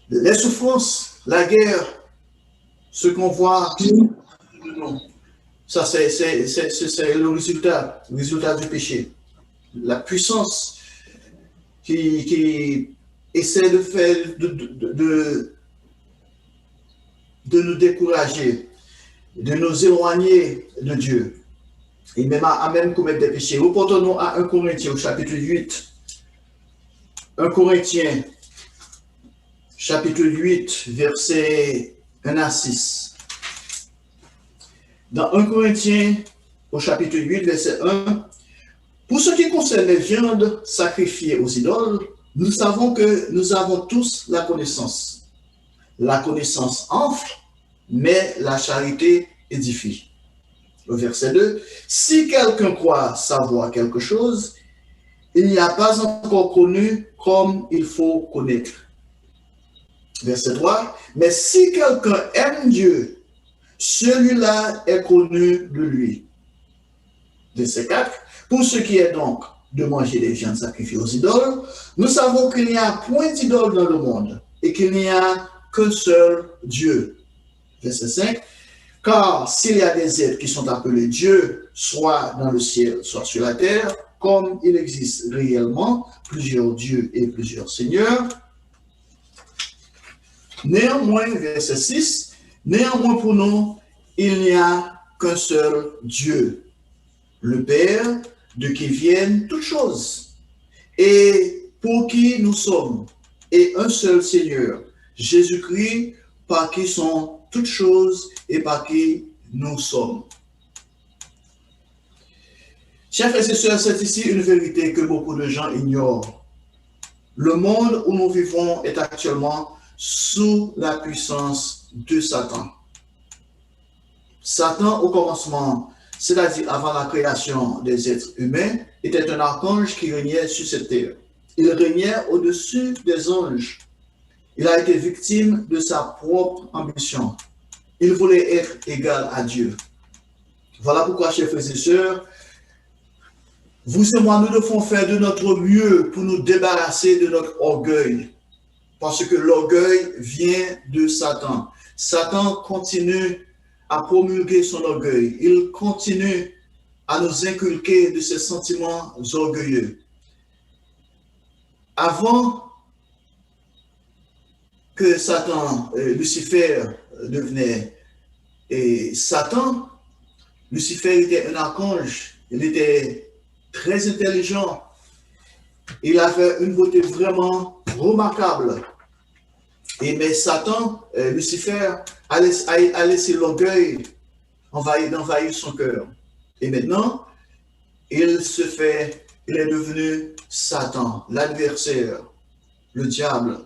Speaker 1: les souffrances, la guerre, ce qu'on voit, ça c'est le résultat du péché. La puissance qui essaie de faire, de nous décourager, de nous éloigner de Dieu, et même à même commettre des péchés. Reportons-nous à 1 Corinthiens au chapitre 8. 1 Corinthiens, chapitre 8, versets 1 à 6. Dans 1 Corinthiens, au chapitre 8, verset 1, pour ce qui concerne les viandes sacrifiées aux idoles, nous savons que nous avons tous la connaissance. La connaissance enfle, mais la charité édifie. Le verset 2, si quelqu'un croit savoir quelque chose, il n'y a pas encore connu comme il faut connaître. Verset 3, mais si quelqu'un aime Dieu, celui-là est connu de lui. Verset 4, pour ce qui est donc de manger des viandes sacrifiées aux idoles, nous savons qu'il n'y a point d'idole dans le monde et qu'il n'y a qu'un seul Dieu. Verset 5, car s'il y a des êtres qui sont appelés Dieu, soit dans le ciel, soit sur la terre, comme il existe réellement plusieurs dieux et plusieurs seigneurs, néanmoins, verset 6, néanmoins pour nous, il n'y a qu'un seul Dieu, le Père, de qui viennent toutes choses, et pour qui nous sommes, et un seul Seigneur, Jésus-Christ, par qui sont toutes choses et par qui nous sommes. Chers frères et sœurs, c'est ici une vérité que beaucoup de gens ignorent. Le monde où nous vivons est actuellement sous la puissance de Satan. Satan, au commencement, c'est-à-dire avant la création des êtres humains, était un archange qui régnait sur cette terre. Il régnait au-dessus des anges. Il a été victime de sa propre ambition. Il voulait être égal à Dieu. Voilà pourquoi, chers frères et sœurs, vous et moi, nous devons faire de notre mieux pour nous débarrasser de notre orgueil. Parce que l'orgueil vient de Satan. Satan continue à promulguer son orgueil. Il continue à nous inculquer de ses sentiments orgueilleux. Avant que Satan, Lucifer devenait Satan, Lucifer était un archange, il était très intelligent, il avait une beauté vraiment remarquable. Mais Satan, Lucifer, a laissé l'orgueil envahir son cœur. Et maintenant, il est devenu Satan, l'adversaire, le diable.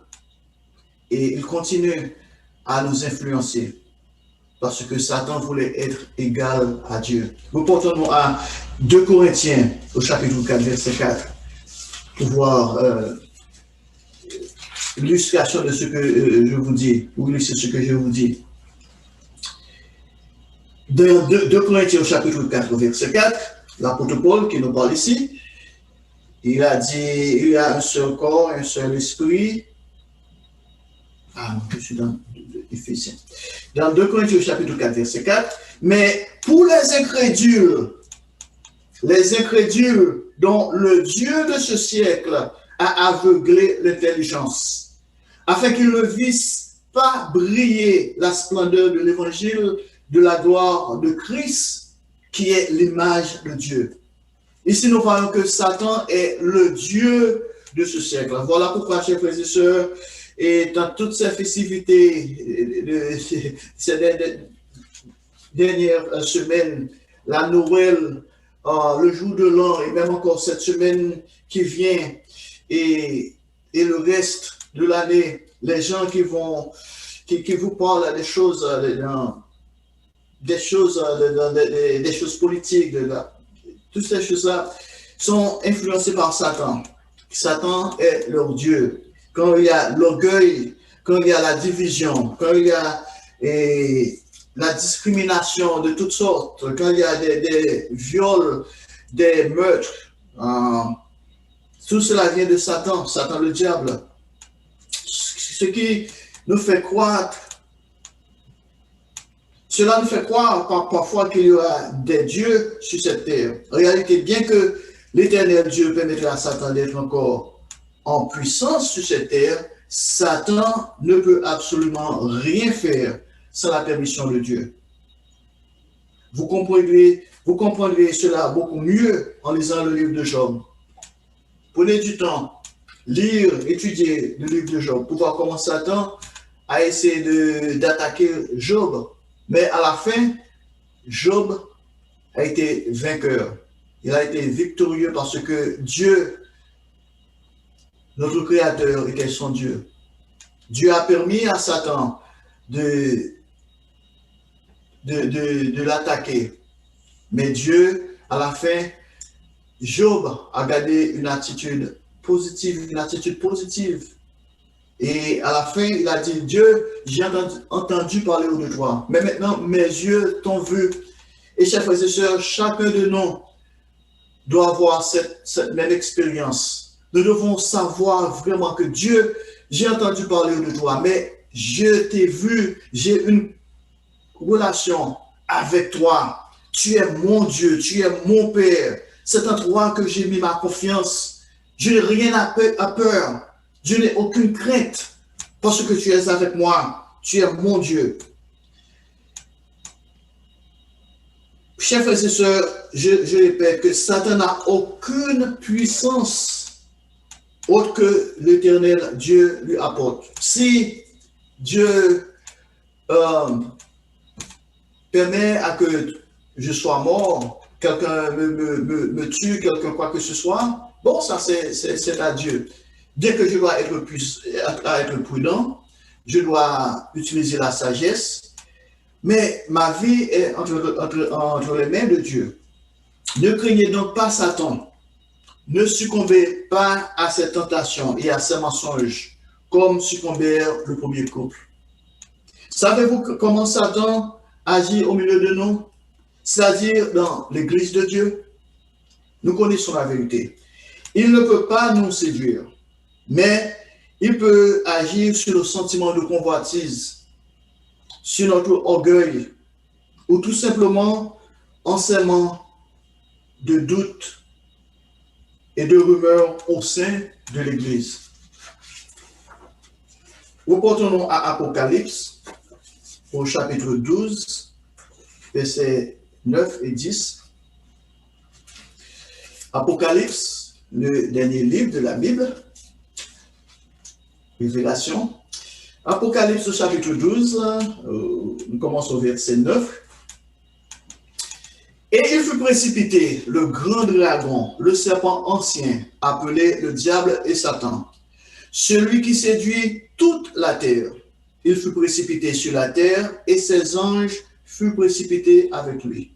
Speaker 1: Et il continue à nous influencer parce que Satan voulait être égal à Dieu. Nous portons à 2 Corinthiens, au chapitre 4, verset 4, pour voir l'illustration de ce que je vous dis, ou illustrer ce que je vous dis. Dans 2 Corinthiens, au chapitre 4, verset 4, l'apôtre Paul qui nous parle ici, il a dit, il y a un seul corps, un seul esprit. Je suis dans Éphésiens. Dans 2 Corinthiens, chapitre 4, verset 4. Mais pour les incrédules dont le Dieu de ce siècle a aveuglé l'intelligence, afin qu'ils ne vissent pas briller la splendeur de l'évangile de la gloire de Christ, qui est l'image de Dieu. Ici, nous parlons que Satan est le Dieu de ce siècle. Voilà pourquoi, chers frères et sœurs, et dans toutes ces festivités ces dernières semaines, la Noël, le jour de l'an, et même encore cette semaine qui vient, et le reste de l'année, les gens qui vous parlent des choses politiques, toutes ces choses-là sont influencées par Satan. Satan est leur Dieu. Quand il y a l'orgueil, quand il y a la division, quand il y a la discrimination de toutes sortes, quand il y a des viols, des meurtres, tout cela vient de Satan, Satan le diable. Ce qui nous fait croire, cela nous fait croire parfois qu'il y aura des dieux sur cette terre. En réalité, bien que l'éternel Dieu permettra à Satan d'être encore en puissance sur cette terre, Satan ne peut absolument rien faire sans la permission de Dieu. Vous comprendrez cela beaucoup mieux en lisant le livre de Job. Prenez du temps, lire, étudier le livre de Job pour voir comment Satan a essayé d'attaquer Job. Mais à la fin, Job a été vainqueur. Il a été victorieux parce que Dieu, notre Créateur, était son Dieu. Dieu a permis à Satan de l'attaquer. Mais Dieu, à la fin, Job a gardé une attitude positive, Et à la fin, il a dit, Dieu, j'ai entendu parler de toi. Mais maintenant, mes yeux t'ont vu. Et chers frères et sœurs, chacun de nous doit avoir cette même expérience. Nous devons savoir vraiment que Dieu, j'ai entendu parler de toi, mais je t'ai vu, j'ai une relation avec toi. Tu es mon Dieu, tu es mon Père. C'est en toi que j'ai mis ma confiance. Je n'ai rien à peur. Je n'ai aucune crainte parce que tu es avec moi. Tu es mon Dieu. Chers frères et sœurs, je répète que Satan n'a aucune puissance autre que l'Éternel Dieu lui apporte. Si Dieu permet à que je sois mort, quelqu'un me tue, quelqu'un quoi que ce soit, bon, ça c'est à Dieu. Bien que je dois être prudent, je dois utiliser la sagesse, mais ma vie est entre les mains de Dieu. Ne craignez donc pas Satan. Ne succombez pas à ses tentations et à ses mensonges, comme succombèrent le premier couple. Savez-vous comment Satan agit au milieu de nous? C'est-à-dire dans l'Église de Dieu? Nous connaissons la vérité. Il ne peut pas nous séduire, mais il peut agir sur le sentiment de convoitise, sur notre orgueil, ou tout simplement en sèmant de doutes et de rumeurs au sein de l'Église. Reportons-nous à Apocalypse, au chapitre 12, versets 9 et 10. Apocalypse, le dernier livre de la Bible, Révélation. Apocalypse, chapitre 12, nous commençons au verset 9. Et il fut précipité, le grand dragon, le serpent ancien, appelé le diable et Satan, celui qui séduit toute la terre. Il fut précipité sur la terre et ses anges furent précipités avec lui.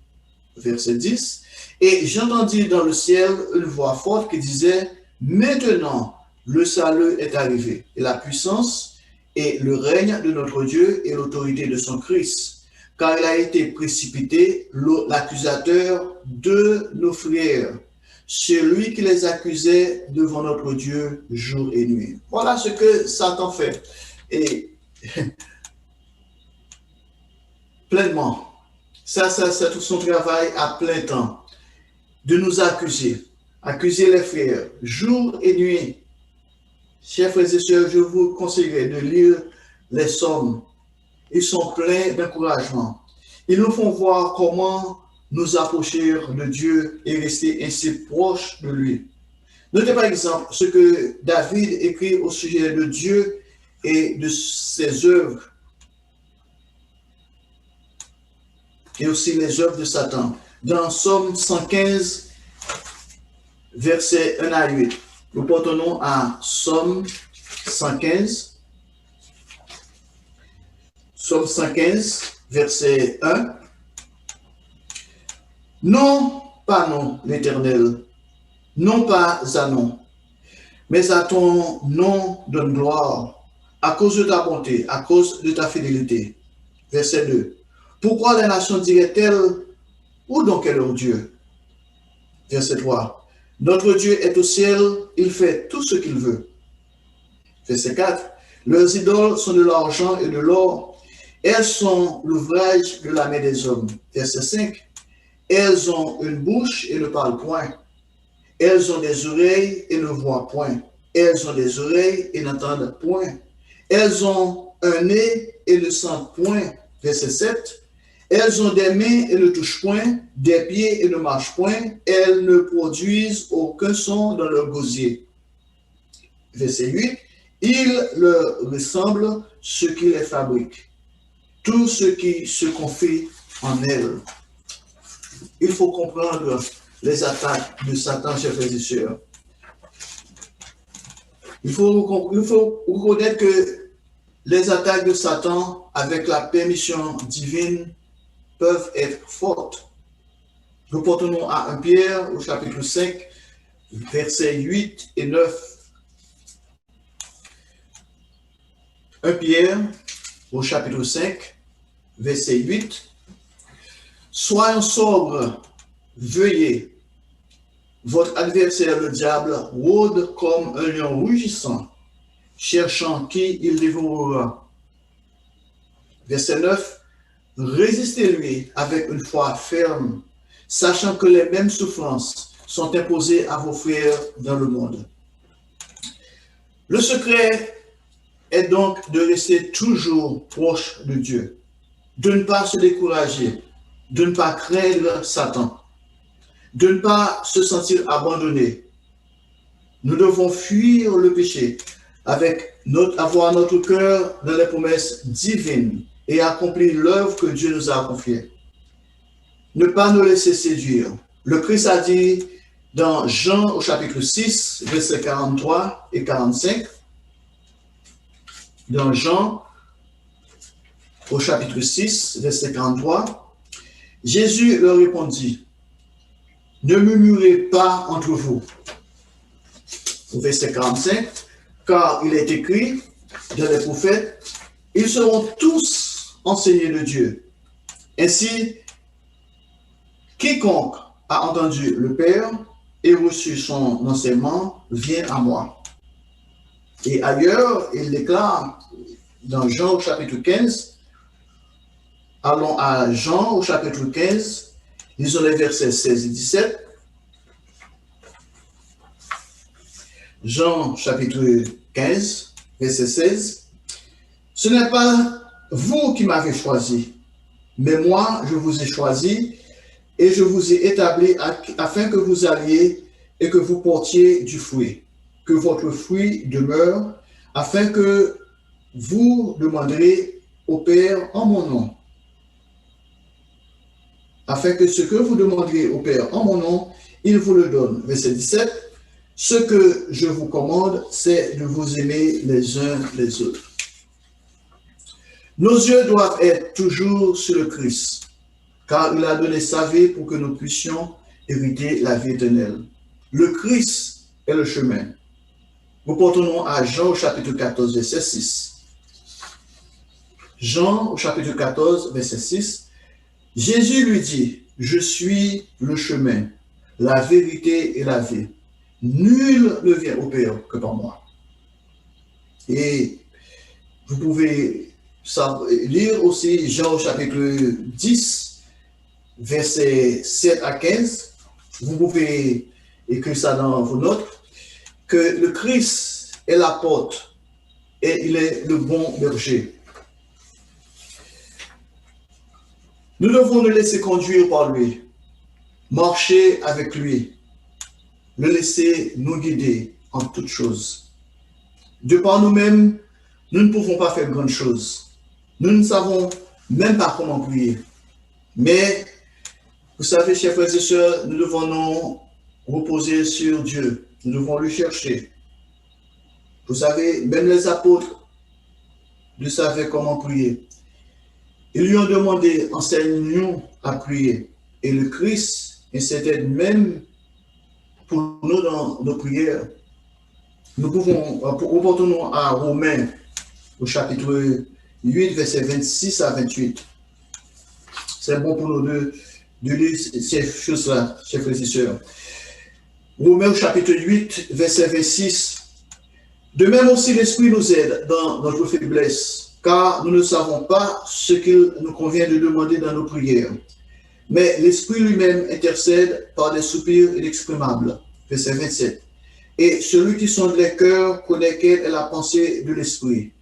Speaker 1: Verset 10. Et j'entendis dans le ciel une voix forte qui disait, maintenant le salut est arrivé, et la puissance et le règne de notre Dieu et l'autorité de son Christ. Car il a été précipité l'accusateur de nos frères, celui qui les accusait devant notre Dieu jour et nuit. Voilà ce que Satan fait. Et pleinement, ça c'est tout son travail à plein temps, de nous accuser les frères, jour et nuit. Chers frères et sœurs, je vous conseillerais de lire les psaumes. Ils sont pleins d'encouragement. Ils nous font voir comment nous approcher de Dieu et rester ainsi proches de lui. Notez par exemple ce que David écrit au sujet de Dieu et de ses œuvres, et aussi les œuvres de Satan. Dans Psaume 115, versets 1 à 8. Nous portons à Psaume 115. Psaume 115, verset 1. Non, pas non, l'Éternel, non pas à non, mais à ton nom donne gloire, à cause de ta bonté, à cause de ta fidélité. Verset 2. Pourquoi les nations diraient-elles, où donc est leur Dieu? Verset 3. Notre Dieu est au ciel, il fait tout ce qu'il veut. Verset 4. Leurs idoles sont de l'argent et de l'or. Elles sont l'ouvrage de la main des hommes. Verset 5. Elles ont une bouche et ne parlent point. Elles ont des oreilles et ne voient point. Elles ont des oreilles et n'entendent point. Elles ont un nez et ne sentent point. Verset 7. Elles ont des mains et ne touchent point, des pieds et ne marchent point. Elles ne produisent aucun son dans leur gosier. verset 8, il leur ressemble ce qui les fabrique, tout ce qui se confie en elle. Il faut comprendre les attaques de Satan, chers frères et sœurs. Il faut reconnaître que les attaques de Satan, avec la permission divine, peuvent être fortes. Nous portons à 1 Pierre, au chapitre 5, versets 8 et 9. 1 Pierre, au chapitre 5, verset 8. Soyons sobres, veuillez. Votre adversaire, le diable, rôde comme un lion rugissant, cherchant qui il dévorera. Verset 9. Résistez-lui avec une foi ferme, sachant que les mêmes souffrances sont imposées à vos frères dans le monde. Le secret est donc de rester toujours proche de Dieu, de ne pas se décourager, de ne pas craindre Satan, de ne pas se sentir abandonné. Nous devons fuir le péché avoir notre cœur dans les promesses divines et accomplir l'œuvre que Dieu nous a confiée. Ne pas nous laisser séduire. Le Christ a dit dans Jean au chapitre 6, versets 43 et 45, dans Jean au chapitre 6, verset 43, Jésus leur répondit, « Ne murmurez pas entre vous. » Au verset 45, « Car il est écrit dans les prophètes, ils seront tous enseignés de Dieu. Ainsi, quiconque a entendu le Père et reçu son enseignement vient à moi. » Et ailleurs, il déclare dans Jean au chapitre 15, allons à Jean au chapitre 15, lisons les versets 16 et 17. Jean chapitre 15, verset 16. Ce n'est pas vous qui m'avez choisi, mais moi je vous ai choisi et je vous ai établi afin que vous alliez et que vous portiez du fruit, que votre fruit demeure, afin que vous demanderez au Père en mon nom. Afin que ce que vous demanderez au Père en mon nom, il vous le donne. Verset 17. Ce que je vous commande, c'est de vous aimer les uns les autres. Nos yeux doivent être toujours sur le Christ, car il a donné sa vie pour que nous puissions hériter la vie éternelle. Le Christ est le chemin. Nous portons à Jean au chapitre 14, verset 6. Jean au chapitre 14, verset 6. Jésus lui dit, « Je suis le chemin, la vérité et la vie. Nul ne vient au Père que par moi. » Et vous pouvez lire aussi Jean au chapitre 10, versets 7 à 15. Vous pouvez écrire ça dans vos notes, que le Christ est la porte et il est le bon berger. Nous devons nous laisser conduire par lui, marcher avec lui, le laisser nous guider en toutes choses. De par nous-mêmes, nous ne pouvons pas faire grandes choses. Nous ne savons même pas comment prier. Mais, vous savez, chers frères et sœurs, nous devons nous reposer sur Dieu. Nous devons le chercher. Vous savez, même les apôtres ne savaient comment prier. Ils lui ont demandé, enseigne-nous à prier. Et le Christ intercède même pour nous dans nos prières. Nous reportons à Romains, au chapitre 8, versets 26 à 28. C'est bon pour nous de lire ces choses-là, chers frères et sœurs. Romains, au chapitre 8, verset 26. De même aussi, l'Esprit nous aide dans notre faiblesse, car nous ne savons pas ce qu'il nous convient de demander dans nos prières. Mais l'Esprit lui-même intercède par des soupirs inexprimables. Verset 27. Et celui qui sonde les cœurs connaît quelle est la pensée de l'Esprit,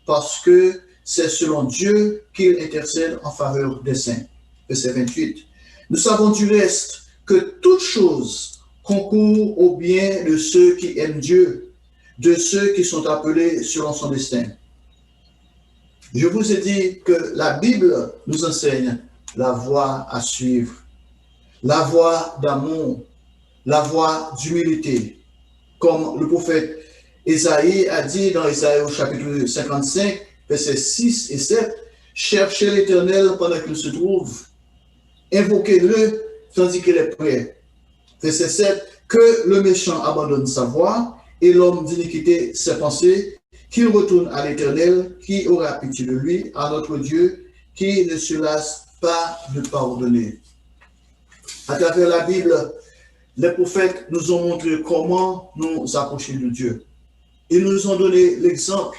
Speaker 1: parce que c'est selon Dieu qu'il intercède en faveur des saints. Verset 28. Nous savons du reste que toute chose concourt au bien de ceux qui aiment Dieu, de ceux qui sont appelés selon son destin. Je vous ai dit que la Bible nous enseigne la voie à suivre, la voie d'amour, la voie d'humilité. Comme le prophète Ésaïe a dit dans Ésaïe au chapitre 55, versets 6 et 7, « Cherchez l'Éternel pendant qu'il se trouve, invoquez-le tandis qu'il est prêt. » Verset 7, « Que le méchant abandonne sa voie et l'homme d'iniquité ses pensées, qu'il retourne à l'Éternel, qui aura pitié de lui, à notre Dieu, qui ne se lasse pas de pardonner. » À travers la Bible, les prophètes nous ont montré comment nous approcher de Dieu. Ils nous ont donné l'exemple.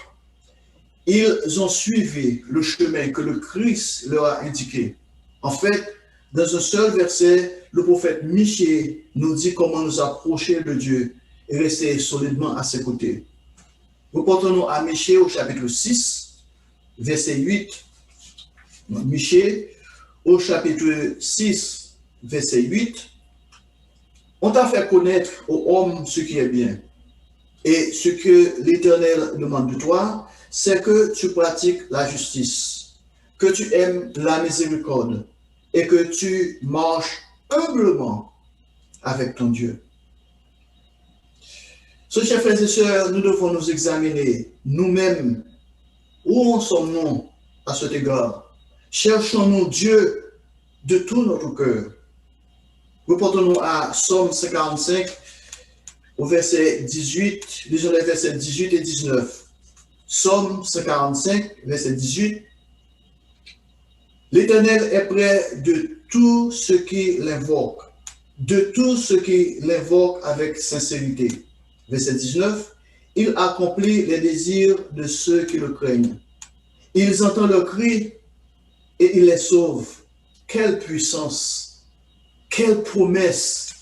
Speaker 1: Ils ont suivi le chemin que le Christ leur a indiqué. En fait, dans un seul verset, le prophète Michée nous dit comment nous approcher de Dieu et rester solidement à ses côtés. Reportons-nous à Michée au chapitre 6, verset 8. Michée au chapitre 6, verset 8. On t'a fait connaître aux hommes ce qui est bien. Et ce que l'Éternel demande de toi, c'est que tu pratiques la justice, que tu aimes la miséricorde et que tu marches humblement avec ton Dieu. Chers frères et sœurs, nous devons nous examiner nous-mêmes. Où en sommes-nous à cet égard? Cherchons-nous Dieu de tout notre cœur? Reportons-nous à Psaume 55, au verset 18, lisons les versets 18 et 19. Psaume 145, verset 18. L'Éternel est près de tous ceux qui l'invoquent, de tous ceux qui l'invoquent avec sincérité. Verset 19. Il accomplit les désirs de ceux qui le craignent. Ils entendent leurs cris et il les sauve. Quelle puissance! Quelle promesse!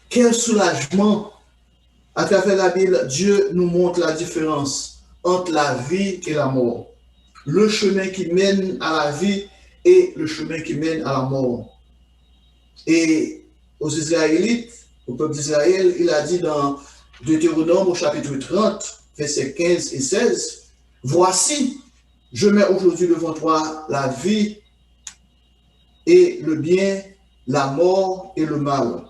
Speaker 1: Quel soulagement! À travers la Bible, Dieu nous montre la différence entre la vie et la mort. Le chemin qui mène à la vie et le chemin qui mène à la mort. Et aux Israélites, au peuple d'Israël, il a dit dans Deutéronome au chapitre 30, versets 15 et 16, « Voici, je mets aujourd'hui devant toi la vie et le bien, la mort et le mal. »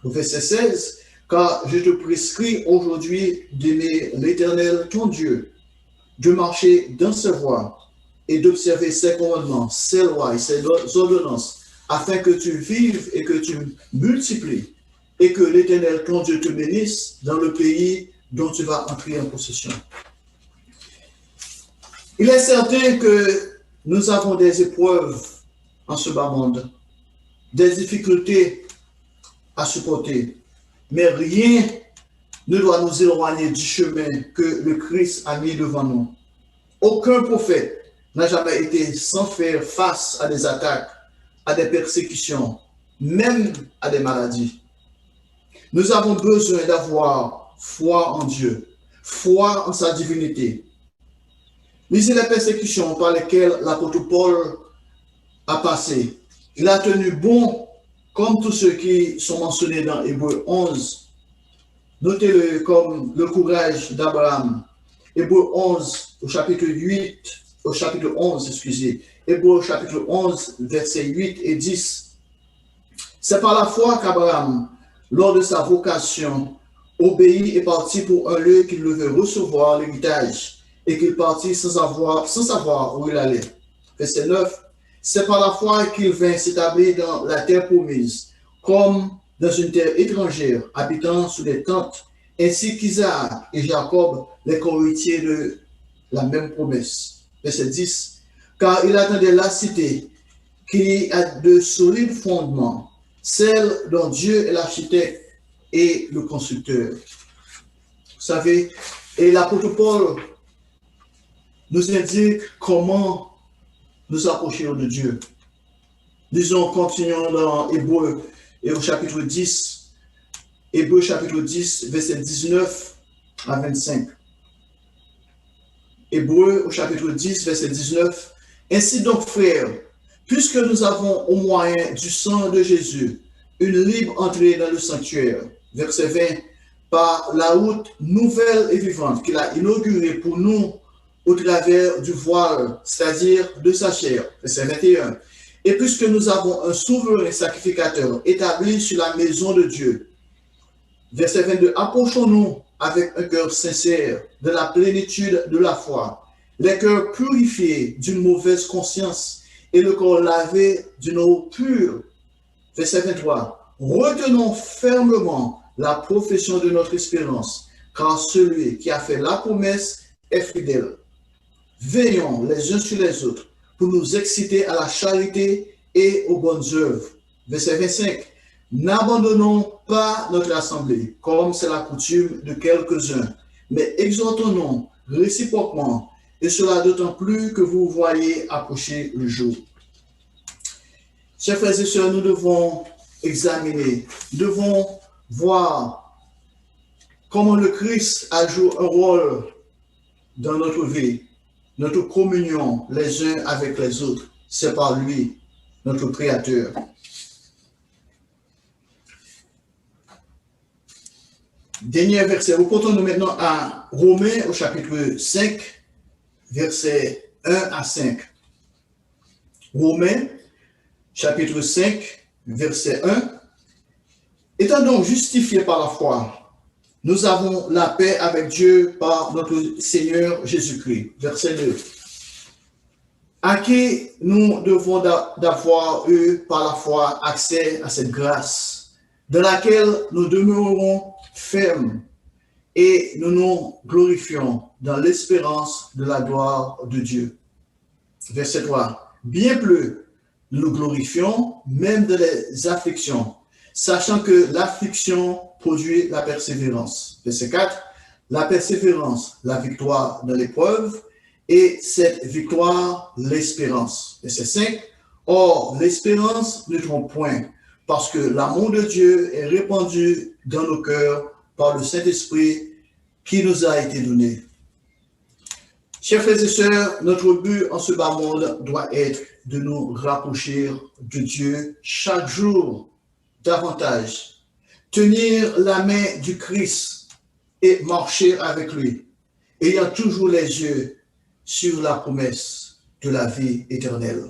Speaker 1: Au verset 16, « Car je te prescris aujourd'hui d'aimer l'Éternel ton Dieu, de marcher dans ses voies et d'observer ses commandements, ses lois et ses ordonnances, afin que tu vives et que tu multiplies, et que l'Éternel ton Dieu te bénisse dans le pays dont tu vas entrer en possession. » Il est certain que nous avons des épreuves en ce bas monde, des difficultés à supporter, mais rien ne doit nous éloigner du chemin que le Christ a mis devant nous. Aucun prophète n'a jamais été sans faire face à des attaques, à des persécutions, même à des maladies. Nous avons besoin d'avoir foi en Dieu, foi en sa divinité. Lisez les persécutions par lesquelles l'apôtre Paul a passé. Il a tenu bon comme tous ceux qui sont mentionnés dans Hébreux 11. Notez-le comme le courage d'Abraham. Hébreux 11 au chapitre 8, au chapitre 11, excusez. Hébreux chapitre 11, versets 8 et 10. C'est par la foi qu'Abraham, lors de sa vocation, obéit et partit pour un lieu qu'il devait recevoir l'héritage et qu'il partit sans savoir où il allait. Verset 9. C'est par la foi qu'il vint s'établir dans la terre promise, comme dans une terre étrangère, habitant sous des tentes, ainsi qu'Isaac et Jacob, les co-héritiers de la même promesse. Verset 10. Car il attendait la cité qui a de solides fondements, celle dont Dieu est l'architecte et le constructeur. Vous savez, et l'apôtre Paul nous indique comment nous approcher de Dieu. Disons, continuons dans Hébreux et au chapitre 10, Hébreux chapitre 10, verset 19 à 25. Hébreux au chapitre 10, verset 19. Ainsi donc, frères, puisque nous avons au moyen du sang de Jésus une libre entrée dans le sanctuaire. Verset 20. par la route nouvelle et vivante qu'il a inaugurée pour nous au travers du voile, c'est-à-dire de sa chair. Verset 21. Et puisque nous avons un souverain sacrificateur établi sur la maison de Dieu, verset 22, approchons-nous avec un cœur sincère de la plénitude de la foi, les cœurs purifiés d'une mauvaise conscience et le corps lavé d'une eau pure. Verset 23, retenons fermement la profession de notre espérance, car celui qui a fait la promesse est fidèle. Veillons les uns sur les autres pour nous exciter à la charité et aux bonnes œuvres. Verset 25. N'abandonnons pas notre assemblée, comme c'est la coutume de quelques-uns, mais exhortons-nous réciproquement, et cela d'autant plus que vous voyez approcher le jour. Chers frères et sœurs, nous devons examiner, nous devons voir comment le Christ a joué un rôle dans notre vie. Notre communion les uns avec les autres, c'est par lui, notre Créateur. Dernier verset, reportons-nous maintenant à Romains au chapitre 5, versets 1 à 5. Romains, chapitre 5, verset 1. Étant donc justifiés par la foi, nous avons la paix avec Dieu par notre Seigneur Jésus-Christ. Verset 2. À qui nous devons d'avoir eu par la foi accès à cette grâce, dans laquelle nous demeurons fermes et nous nous glorifions dans l'espérance de la gloire de Dieu. Verset 3. Bien plus, nous nous glorifions même dans les afflictions, sachant que l'affliction produit la persévérance. Verset 4, la persévérance, la victoire dans l'épreuve, et cette victoire, l'espérance. Verset 5, or l'espérance ne trompe point, parce que l'amour de Dieu est répandu dans nos cœurs par le Saint-Esprit qui nous a été donné. Chers frères et sœurs, notre but en ce bas monde doit être de nous rapprocher de Dieu chaque jour davantage. Tenir la main du Christ et marcher avec lui, ayant toujours les yeux sur la promesse de la vie éternelle.